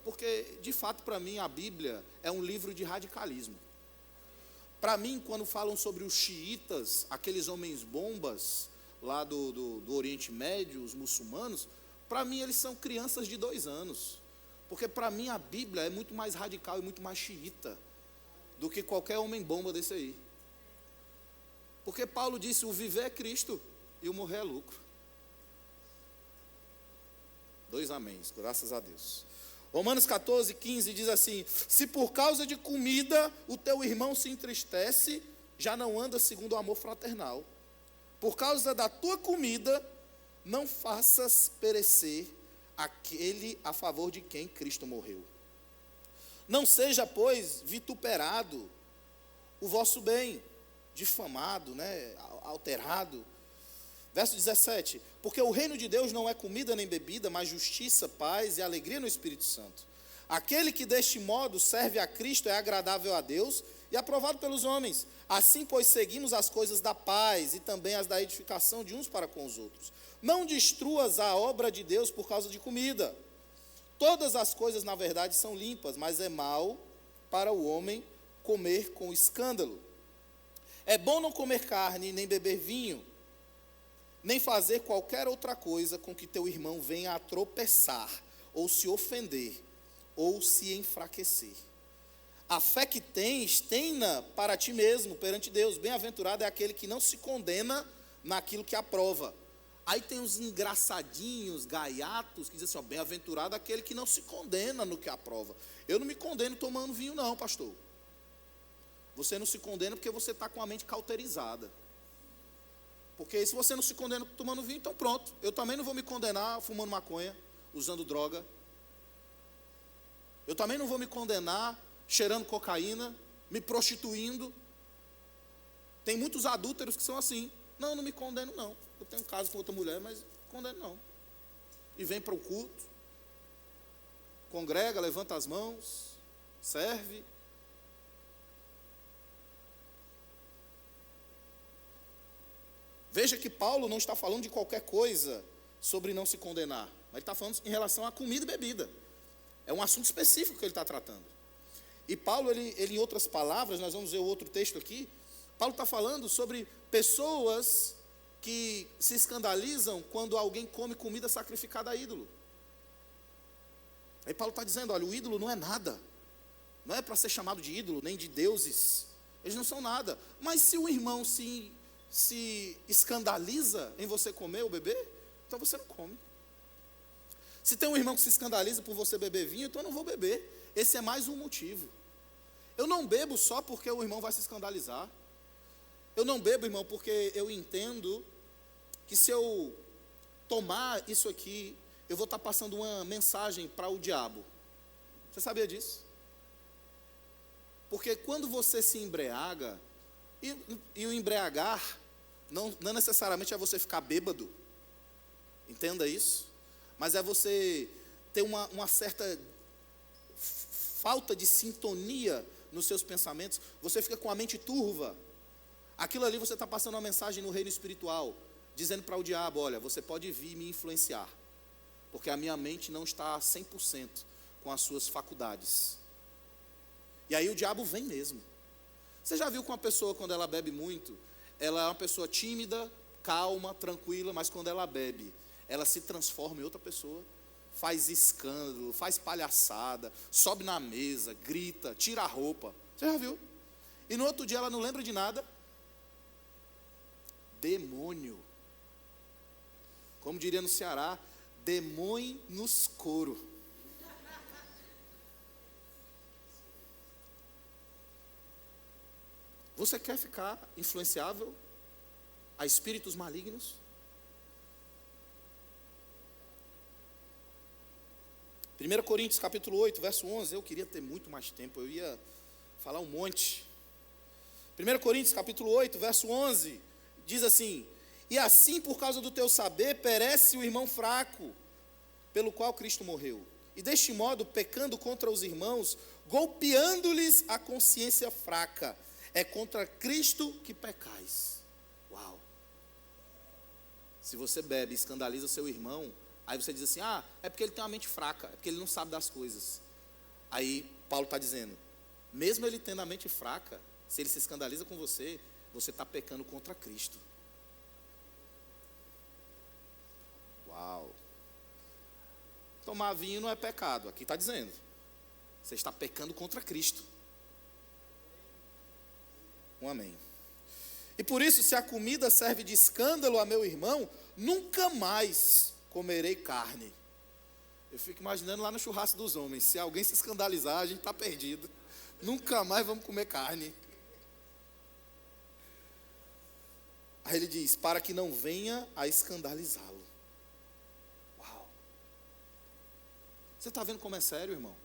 porque, de fato, para mim, a Bíblia é um livro de radicalismo. Para mim, quando falam sobre os xiitas, aqueles homens bombas lá do Oriente Médio, os muçulmanos, para mim eles são crianças de 2 anos. Porque para mim a Bíblia é muito mais radical e muito mais xiita do que qualquer homem bomba desse aí. Porque Paulo disse, o viver é Cristo e o morrer é lucro. 2 améns, graças a Deus. Romanos 14, 15 diz assim, se por causa de comida o teu irmão se entristece, já não anda segundo o amor fraternal. Por causa da tua comida, não faças perecer aquele a favor de quem Cristo morreu. Não seja, pois, vituperado o vosso bem, difamado, né, alterado. Verso 17, porque o reino de Deus não é comida nem bebida, mas justiça, paz e alegria no Espírito Santo. Aquele que deste modo serve a Cristo é agradável a Deus e aprovado pelos homens. Assim, pois, seguimos as coisas da paz e também as da edificação de uns para com os outros. Não destruas a obra de Deus por causa de comida. Todas as coisas, na verdade, são limpas, mas é mal para o homem comer com escândalo. É bom não comer carne, nem beber vinho, nem fazer qualquer outra coisa com que teu irmão venha a tropeçar, ou se ofender, ou se enfraquecer. A fé que tens, tenha para ti mesmo, perante Deus. Bem-aventurado é aquele que não se condena naquilo que aprova. Aí tem os engraçadinhos, gaiatos, que dizem assim, ó, bem-aventurado aquele que não se condena no que aprova. Eu não me condeno tomando vinho não, pastor. Você não se condena porque você está com a mente cauterizada. Porque se você não se condena tomando vinho, então pronto. Eu também não vou me condenar fumando maconha, usando droga. Eu também não vou me condenar cheirando cocaína, me prostituindo. Tem muitos adúlteros que são assim. Não, eu não me condeno não. Eu tenho um caso com outra mulher, mas condeno não. E vem para o culto, congrega, levanta as mãos, serve. Veja que Paulo não está falando de qualquer coisa sobre não se condenar. Mas ele está falando em relação a comida e bebida. É um assunto específico que ele está tratando. E Paulo, ele em outras palavras, nós vamos ver o outro texto aqui, Paulo está falando sobre pessoas que se escandalizam quando alguém come comida sacrificada a ídolo. Aí Paulo está dizendo, olha, o ídolo não é nada. Não é para ser chamado de ídolo, nem de deuses. Eles não são nada. Mas se o irmão se escandaliza em você comer ou beber, então você não come. Se tem um irmão que se escandaliza por você beber vinho, então eu não vou beber. Esse é mais um motivo. Eu não bebo só porque o irmão vai se escandalizar. Eu não bebo, irmão, porque eu entendo que se eu tomar isso aqui, eu vou estar passando uma mensagem para o diabo. Você sabia disso? Porque quando você se embriaga, e o embriagar não necessariamente é você ficar bêbado, entenda isso, mas é você ter uma certa falta de sintonia nos seus pensamentos, você fica com a mente turva. Aquilo ali você está passando uma mensagem no reino espiritual, dizendo para o diabo, olha, você pode vir me influenciar, porque a minha mente não está 100% com as suas faculdades. E aí o diabo vem mesmo. Você já viu que uma pessoa, quando ela bebe muito, ela é uma pessoa tímida, calma, tranquila, mas quando ela bebe, ela se transforma em outra pessoa, faz escândalo, faz palhaçada, sobe na mesa, grita, tira a roupa. Você já viu? E no outro dia ela não lembra de nada. Demônio. Como diria no Ceará, demônio nos couro. Você quer ficar influenciável a espíritos malignos? 1 Coríntios capítulo 8, verso 11, eu queria ter muito mais tempo, eu ia falar um monte. 1 Coríntios capítulo 8, verso 11, diz assim, e assim por causa do teu saber perece o irmão fraco, pelo qual Cristo morreu. E deste modo, pecando contra os irmãos, golpeando-lhes a consciência fraca, é contra Cristo que pecais. Uau! Se você bebe e escandaliza o seu irmão, aí você diz assim, é porque ele tem uma mente fraca, é porque ele não sabe das coisas. Aí Paulo está dizendo, mesmo ele tendo a mente fraca, se ele se escandaliza com você, você está pecando contra Cristo. Uau! Tomar vinho não é pecado, aqui está dizendo. Você está pecando contra Cristo. Um amém. E por isso, se a comida serve de escândalo a meu irmão, nunca mais comerei carne. Eu fico imaginando lá no churrasco dos homens, se alguém se escandalizar, a gente está perdido. Nunca mais vamos comer carne. Aí ele diz, para que não venha a escandalizá-lo. Uau! Você está vendo como é sério, irmão?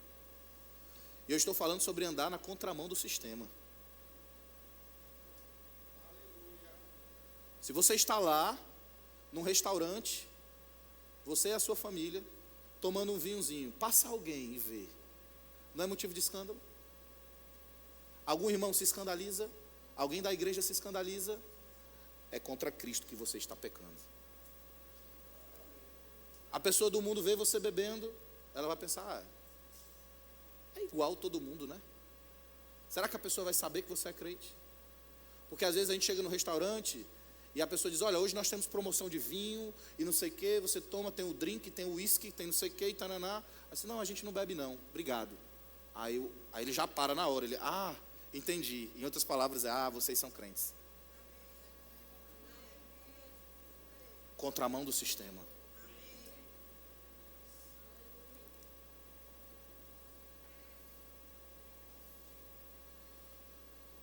E eu estou falando sobre andar na contramão do sistema. Se você está lá, num restaurante, você e a sua família, tomando um vinhozinho, passa alguém e vê. Não é motivo de escândalo? Algum irmão se escandaliza? Alguém da igreja se escandaliza? É contra Cristo que você está pecando. A pessoa do mundo vê você bebendo, ela vai pensar, é igual todo mundo, né? Será que a pessoa vai saber que você é crente? Porque às vezes a gente chega no restaurante e a pessoa diz, olha, hoje nós temos promoção de vinho e não sei o que, você toma, tem o drink, tem o uísque, tem não sei o que, e tananá. Assim, não, a gente não bebe não, obrigado. Aí ele já para na hora, ele, entendi. Em outras palavras, vocês são crentes. contramão do sistema.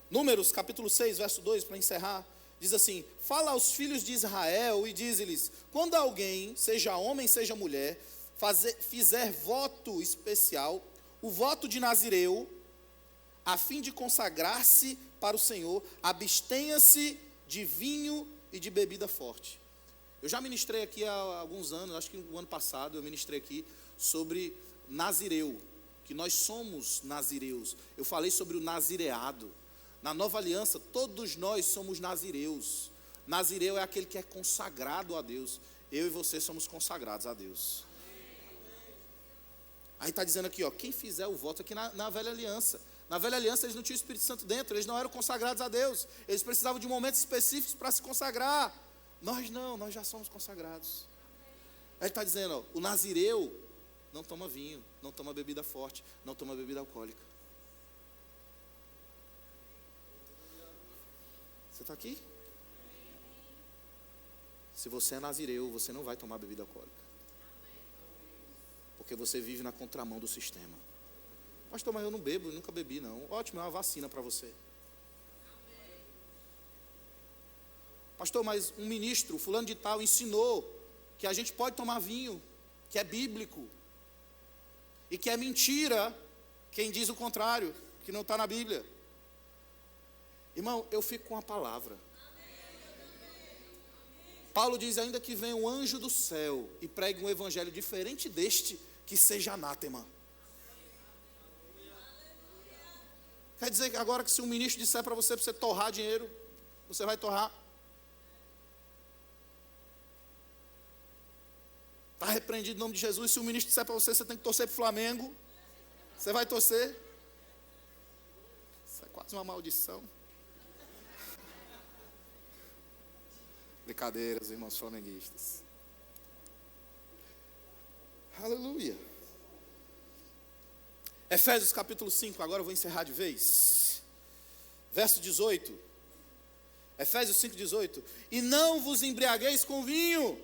Números, capítulo 6, verso 2, para encerrar, diz assim: fala aos filhos de Israel e diz-lhes: quando alguém, seja homem, seja mulher, fizer voto especial, o voto de Nazireu, a fim de consagrar-se para o Senhor, abstenha-se de vinho e de bebida forte. Eu já ministrei aqui há alguns anos, acho que no ano passado eu ministrei aqui sobre Nazireu, que nós somos nazireus. Eu falei sobre o nazireado. Na nova aliança, todos nós somos nazireus. Nazireu é aquele que é consagrado a Deus. Eu e você somos consagrados a Deus. Aí está dizendo aqui, ó, quem fizer o voto aqui na velha aliança. Na velha aliança eles não tinham o Espírito Santo dentro, eles não eram consagrados a Deus. Eles precisavam de momentos específicos para se consagrar. Nós não, nós já somos consagrados. Aí ele está dizendo, ó, o nazireu não toma vinho, não toma bebida forte, não toma bebida alcoólica. Você está aqui? Se você é nazireu, você não vai tomar bebida alcoólica. Porque você vive na contramão do sistema. Pastor, mas eu não bebo, eu nunca bebi não. Ótimo, é uma vacina para você. Pastor, mas um ministro, fulano de tal, ensinou que a gente pode tomar vinho, que é bíblico. E que é mentira quem diz o contrário, que não está na Bíblia. Irmão, eu fico com a palavra. Paulo diz ainda que vem um anjo do céu e pregue um evangelho diferente deste, que seja anátema. Quer dizer que agora que se um ministro disser para você torrar dinheiro, você vai torrar? Está repreendido em nome de Jesus. Se o ministro disser para você tem que torcer para o Flamengo, você vai torcer? Isso é quase uma maldição. Brincadeiras, irmãos flamenguistas. Aleluia. Efésios capítulo 5, agora eu vou encerrar de vez. Verso 18. Efésios 5, 18. E não vos embriagueis com vinho,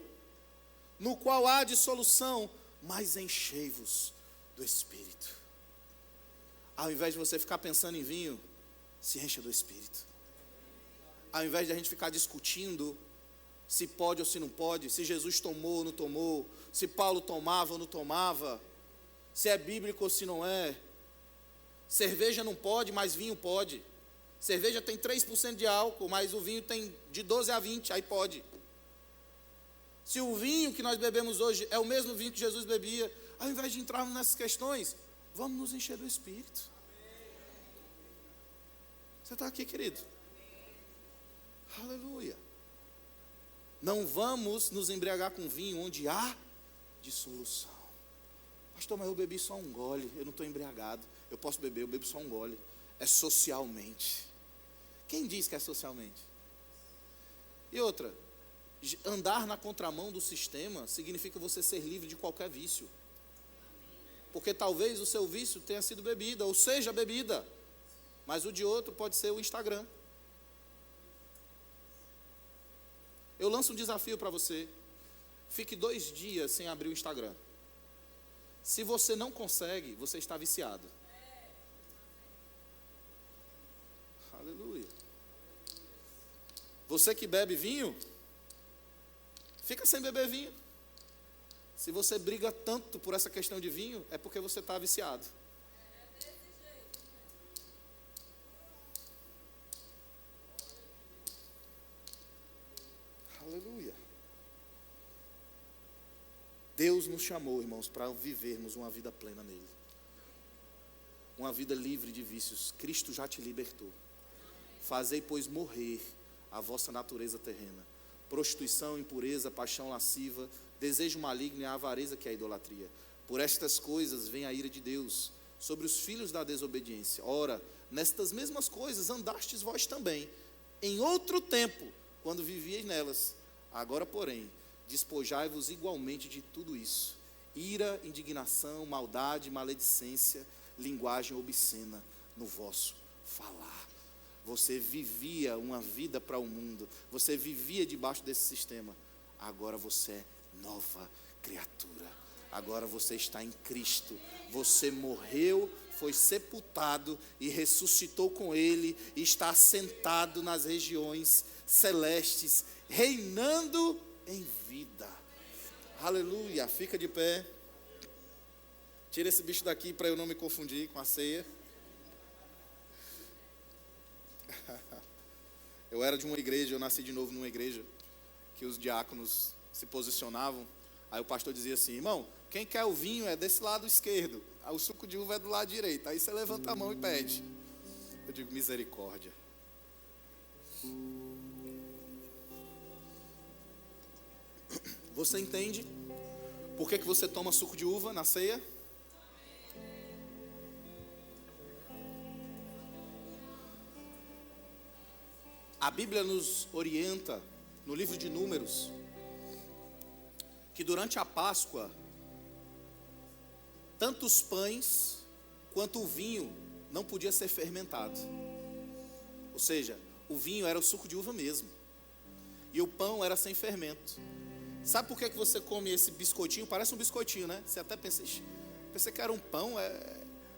no qual há dissolução, mas enchei-vos do Espírito. Ao invés de você ficar pensando em vinho, se encha do Espírito. Ao invés de a gente ficar discutindo se pode ou se não pode, se Jesus tomou ou não tomou, se Paulo tomava ou não tomava, se é bíblico ou se não é. Cerveja não pode, mas vinho pode. Cerveja tem 3% de álcool, mas o vinho tem de 12 a 20, aí pode. Se o vinho que nós bebemos hoje é o mesmo vinho que Jesus bebia, ao invés de entrarmos nessas questões, vamos nos encher do Espírito. Você está aqui, querido? Aleluia. Não vamos nos embriagar com vinho onde há dissolução. Pastor, mas eu bebi só um gole, eu não estou embriagado. Eu posso beber, eu bebo só um gole. É socialmente. Quem diz que é socialmente? E outra, andar na contramão do sistema significa você ser livre de qualquer vício. Porque talvez o seu vício tenha sido bebida, ou seja, bebida. Mas o de outro pode ser o Instagram. Eu lanço um desafio para você. Fique 2 dias sem abrir o Instagram. Se você não consegue, você está viciado. Aleluia. Você que bebe vinho, fica sem beber vinho. Se você briga tanto por essa questão de vinho, é porque você está viciado. Aleluia. Deus nos chamou, irmãos, para vivermos uma vida plena nele. Uma vida livre de vícios. Cristo já te libertou. Fazei, pois, morrer a vossa natureza terrena. Prostituição, impureza, paixão lasciva, desejo maligno e a avareza, que é a idolatria. Por estas coisas vem a ira de Deus sobre os filhos da desobediência. Ora, nestas mesmas coisas andastes vós também, em outro tempo, quando vivíeis nelas. Agora, porém, despojai-vos igualmente de tudo isso: ira, indignação, maldade, maledicência, linguagem obscena no vosso falar. Você vivia uma vida para o mundo, você vivia debaixo desse sistema. agora você é nova criatura. Agora você está em Cristo. Você morreu, foi sepultado e ressuscitou com Ele e está assentado nas regiões celestes, reinando em vida. Aleluia. Fica de pé. Tira esse bicho daqui para eu não me confundir com a ceia. Eu era de uma igreja, eu nasci de novo numa igreja que os diáconos se posicionavam. Aí o pastor dizia assim: irmão, quem quer o vinho é desse lado esquerdo, o suco de uva é do lado direito. Aí você levanta a mão e pede. Eu digo: misericórdia. Você entende por que você toma suco de uva na ceia? A Bíblia nos orienta, no livro de Números, que durante a Páscoa, tanto os pães quanto o vinho não podia ser fermentado. Ou seja, o vinho era o suco de uva mesmo, e o pão era sem fermento. Sabe por que você come esse biscoitinho? Parece um biscoitinho, né? Você até pensa, pensei que era um pão.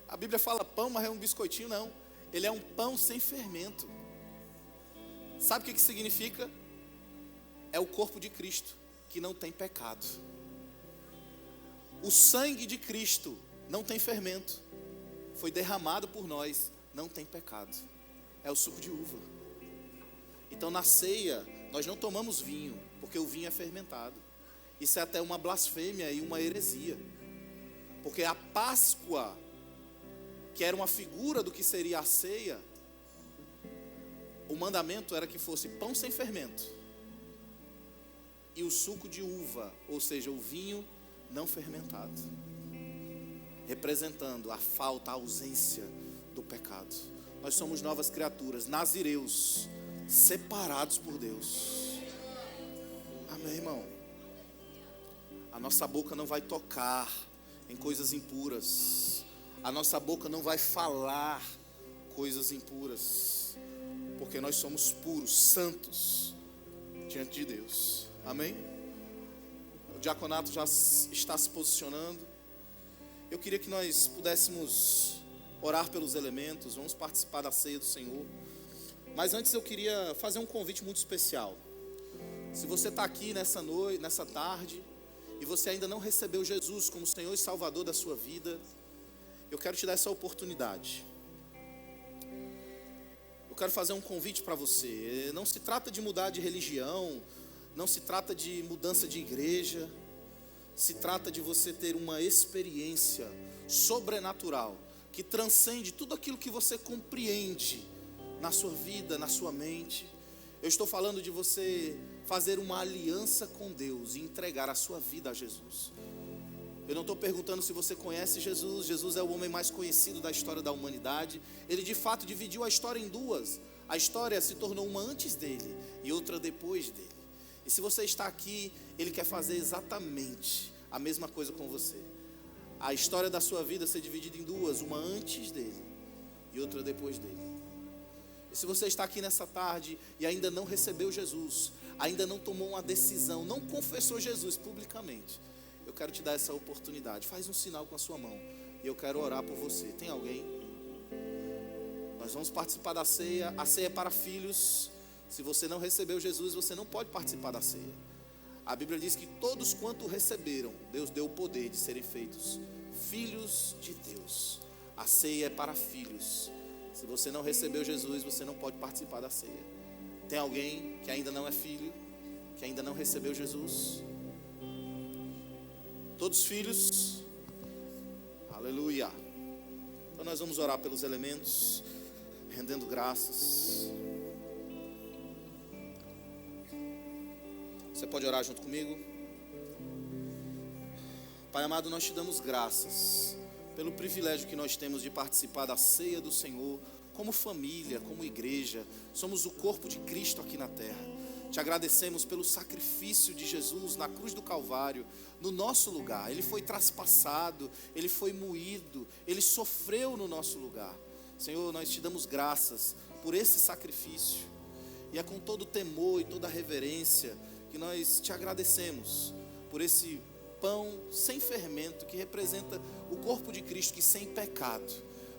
A Bíblia fala pão, mas é um biscoitinho. Não, ele é um pão sem fermento. Sabe o que significa? É o corpo de Cristo, que não tem pecado. O sangue de Cristo não tem fermento, foi derramado por nós, não tem pecado. É o suco de uva. Então na ceia nós não tomamos vinho, porque o vinho é fermentado. Isso é até uma blasfêmia e uma heresia, porque a Páscoa, que era uma figura do que seria a ceia, o mandamento era que fosse pão sem fermento e o suco de uva, ou seja, o vinho não fermentado, representando a falta, a ausência do pecado. Nós somos novas criaturas, nazireus, separados por Deus. Amém, irmão? A nossa boca não vai tocar em coisas impuras, a nossa boca não vai falar coisas impuras, porque nós somos puros, santos diante de Deus. Amém? O diaconato já está se posicionando. Eu queria que nós pudéssemos orar pelos elementos. Vamos participar da ceia do Senhor. Mas antes eu queria fazer um convite muito especial. Se você está aqui nessa noite, nessa tarde, e você ainda não recebeu Jesus como Senhor e Salvador da sua vida, eu quero te dar essa oportunidade. Eu quero fazer um convite para você. Não se trata de mudar de religião, não se trata de mudança de igreja, se trata de você ter uma experiência sobrenatural que transcende tudo aquilo que você compreende na sua vida, na sua mente. Eu estou falando de você fazer uma aliança com Deus e entregar a sua vida a Jesus. Eu não estou perguntando se você conhece Jesus. Jesus é o homem mais conhecido da história da humanidade. Ele de fato dividiu a história em duas. A história se tornou uma antes dele e outra depois dele. E se você está aqui, ele quer fazer exatamente a mesma coisa com você. A história da sua vida ser dividida em duas, uma antes dele e outra depois dele. E se você está aqui nessa tarde e ainda não recebeu Jesus, ainda não tomou uma decisão, não confessou Jesus publicamente, eu quero te dar essa oportunidade. Faz um sinal com a sua mão e eu quero orar por você. Tem alguém? Nós vamos participar da ceia. A ceia é para filhos. Se você não recebeu Jesus, você não pode participar da ceia. A Bíblia diz que todos quanto receberam, Deus deu o poder de serem feitos filhos de Deus. A ceia é para filhos. Se você não recebeu Jesus, você não pode participar da ceia. Tem alguém que ainda não é filho, que ainda não recebeu Jesus? Todos filhos? Aleluia. Então nós vamos orar pelos elementos, rendendo graças. Você pode orar junto comigo? Pai amado, nós te damos graças pelo privilégio que nós temos de participar da ceia do Senhor, como família, como igreja. Somos o corpo de Cristo aqui na terra. Te agradecemos pelo sacrifício de Jesus na cruz do Calvário, no nosso lugar. Ele foi traspassado, Ele foi moído, Ele sofreu no nosso lugar. Senhor, nós te damos graças por esse sacrifício. E é com todo temor e toda reverência que que nós te agradecemos por esse pão sem fermento que representa o corpo de Cristo que sem pecado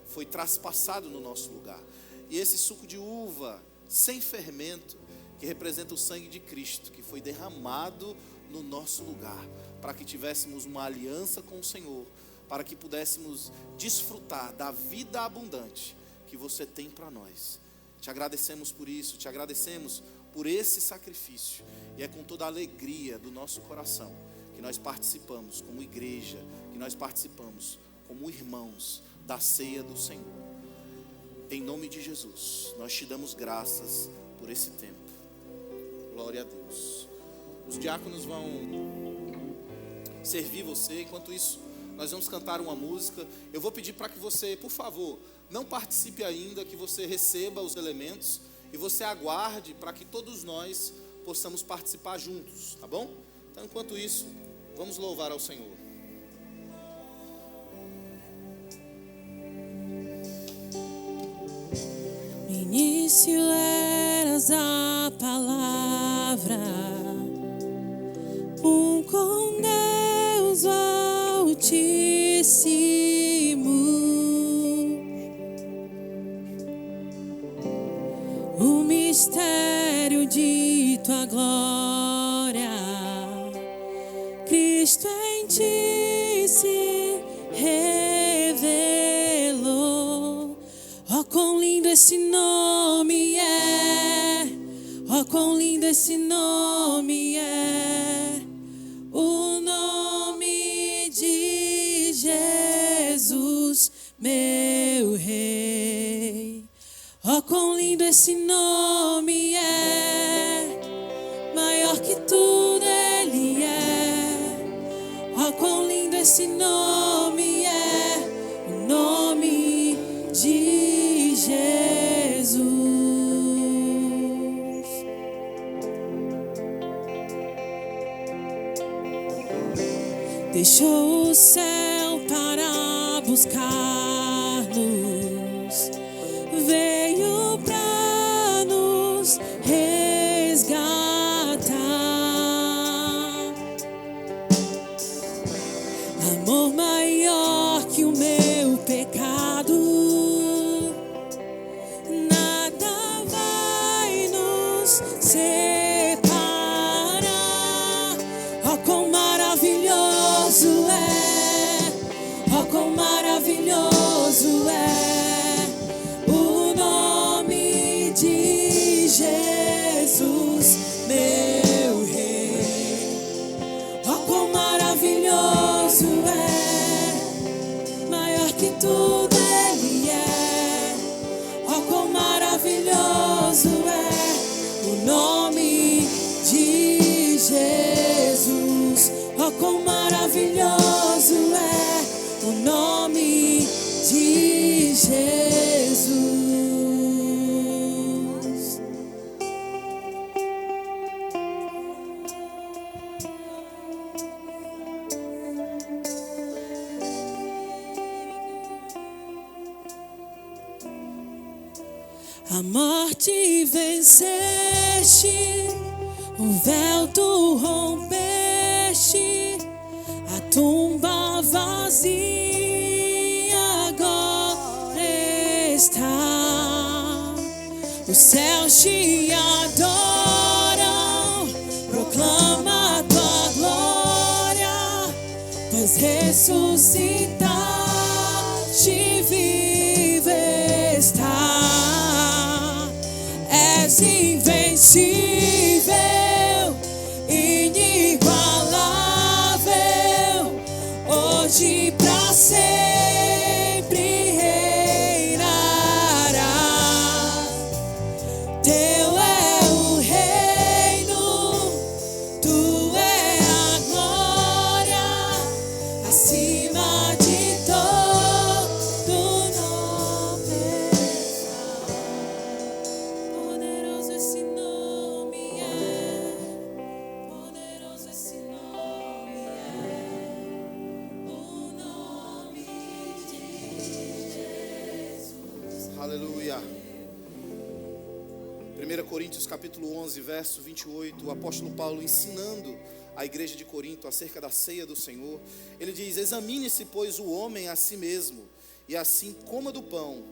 foi traspassado no nosso lugar. E esse suco de uva sem fermento que representa o sangue de Cristo que foi derramado no nosso lugar, para que tivéssemos uma aliança com o Senhor, para que pudéssemos desfrutar da vida abundante que você tem para nós. Te agradecemos por isso, te agradecemos por esse sacrifício, e é com toda a alegria do nosso coração que nós participamos como igreja, que nós participamos como irmãos da ceia do Senhor. Em nome de Jesus, nós te damos graças por esse tempo. Glória a Deus. Os diáconos vão servir você. Enquanto isso, nós vamos cantar uma música. Eu vou pedir para que você, por favor, não participe ainda, que você receba os elementos e você aguarde para que todos nós possamos participar juntos, tá bom? Então, enquanto isso, vamos louvar ao Senhor. No início eras a palavra, com Deus o Altíssimo, o mistério de tua glória, Cristo em ti se revelou. Oh, quão lindo esse nome é! Oh, quão lindo esse nome é! O nome de Jesus, meu Rei. Oh, quão lindo esse nome é! Maior que tudo Ele é. Oh, quão lindo esse nome é! O nome de Jesus. Deixou o céu para buscar-nos, veio para nos resgatar. Amor maior que o meu pecado, nada vai nos separar. Oh, quão maravilhoso é! Oh, quão maravilhoso é o nome de Jesus, meu Rei. Oh, quão maravilhoso é! Maior que tudo Ele é. Oh, quão maravilhoso é o nome de Jesus. Oh, quão maravilhoso é o nome de Jesus. A morte venceste, o véu tu rompeste, a tumba vazia agora está. Os céus te adoram, proclama a tua glória, pois ressuscitaste, vive está. És invencível, inigualável, hoje pra sempre reinarás. Teu é o reino, tu é a glória, acima de todo nome. Poderoso esse nome 1 Coríntios capítulo 11, verso 28, o apóstolo Paulo ensinando a igreja de Corinto acerca da ceia do Senhor, ele diz: examine-se, pois, o homem a si mesmo, e assim coma do pão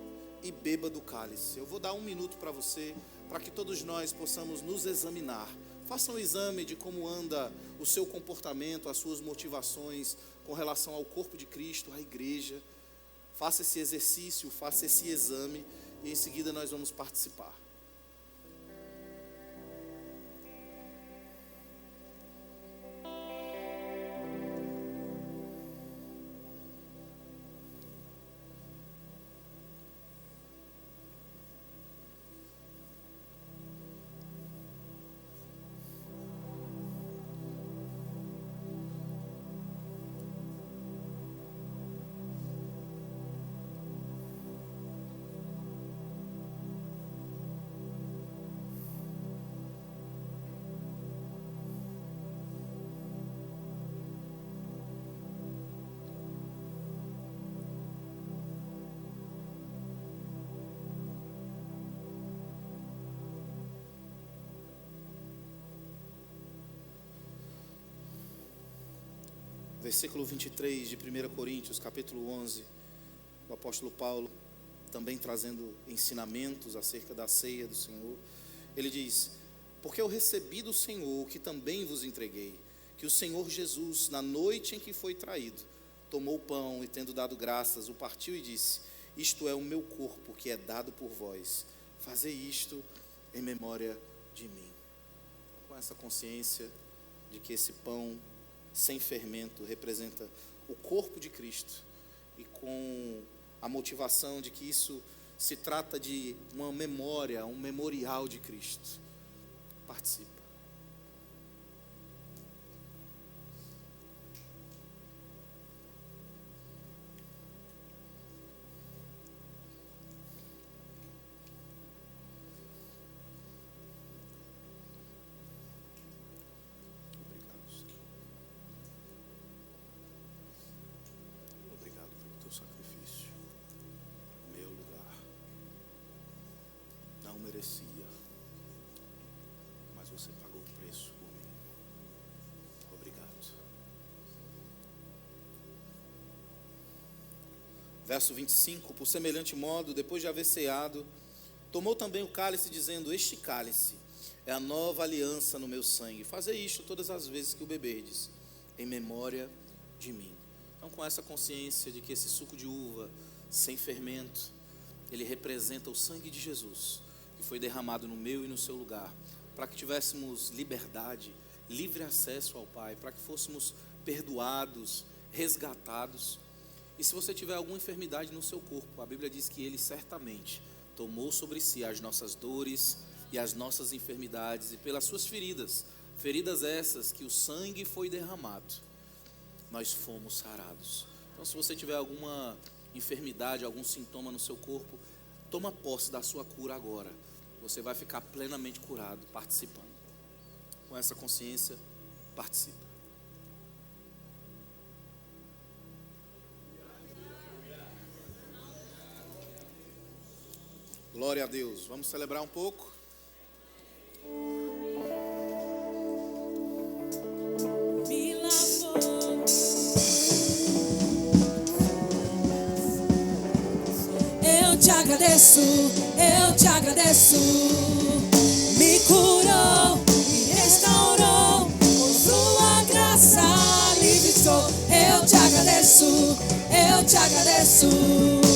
e beba do cálice. Eu vou dar um minuto para você, para que todos nós possamos nos examinar. Faça um exame de como anda o seu comportamento, as suas motivações com relação ao corpo de Cristo, à igreja. Faça esse exercício, faça esse exame, e em seguida nós vamos participar. Versículo 23 de 1 Coríntios, capítulo 11, o apóstolo Paulo, também trazendo ensinamentos acerca da ceia do Senhor, ele diz: porque eu recebi do Senhor o que também vos entreguei, que o Senhor Jesus, na noite em que foi traído, tomou o pão e, tendo dado graças, o partiu e disse: isto é o meu corpo que é dado por vós, fazei isto em memória de mim. Com essa consciência de que esse pão sem fermento representa o corpo de Cristo, e com a motivação de que isso se trata de uma memória, um memorial de Cristo, participa. Merecia, mas você pagou o preço por mim. Obrigado. Verso 25: por semelhante modo, depois de haver ceado, tomou também o cálice, dizendo: este cálice é a nova aliança no meu sangue. Fazei isto todas as vezes que o beberdes, em memória de mim. Então, com essa consciência de que esse suco de uva sem fermento, ele representa o sangue de Jesus, que foi derramado no meu e no seu lugar, para que tivéssemos liberdade, livre acesso ao Pai, para que fôssemos perdoados, resgatados. E se você tiver alguma enfermidade no seu corpo, a Bíblia diz que Ele certamente tomou sobre si as nossas dores e as nossas enfermidades, e pelas suas feridas, feridas essas que o sangue foi derramado, nós fomos sarados. Então, se você tiver alguma enfermidade, algum sintoma no seu corpo, toma posse da sua cura agora. Você vai ficar plenamente curado, participando. Com essa consciência, participa. Glória a Deus. Vamos celebrar um pouco? Me lavou. Eu te agradeço, eu te agradeço. Me curou, me restaurou, com sua graça livre estou. Eu te agradeço, eu te agradeço.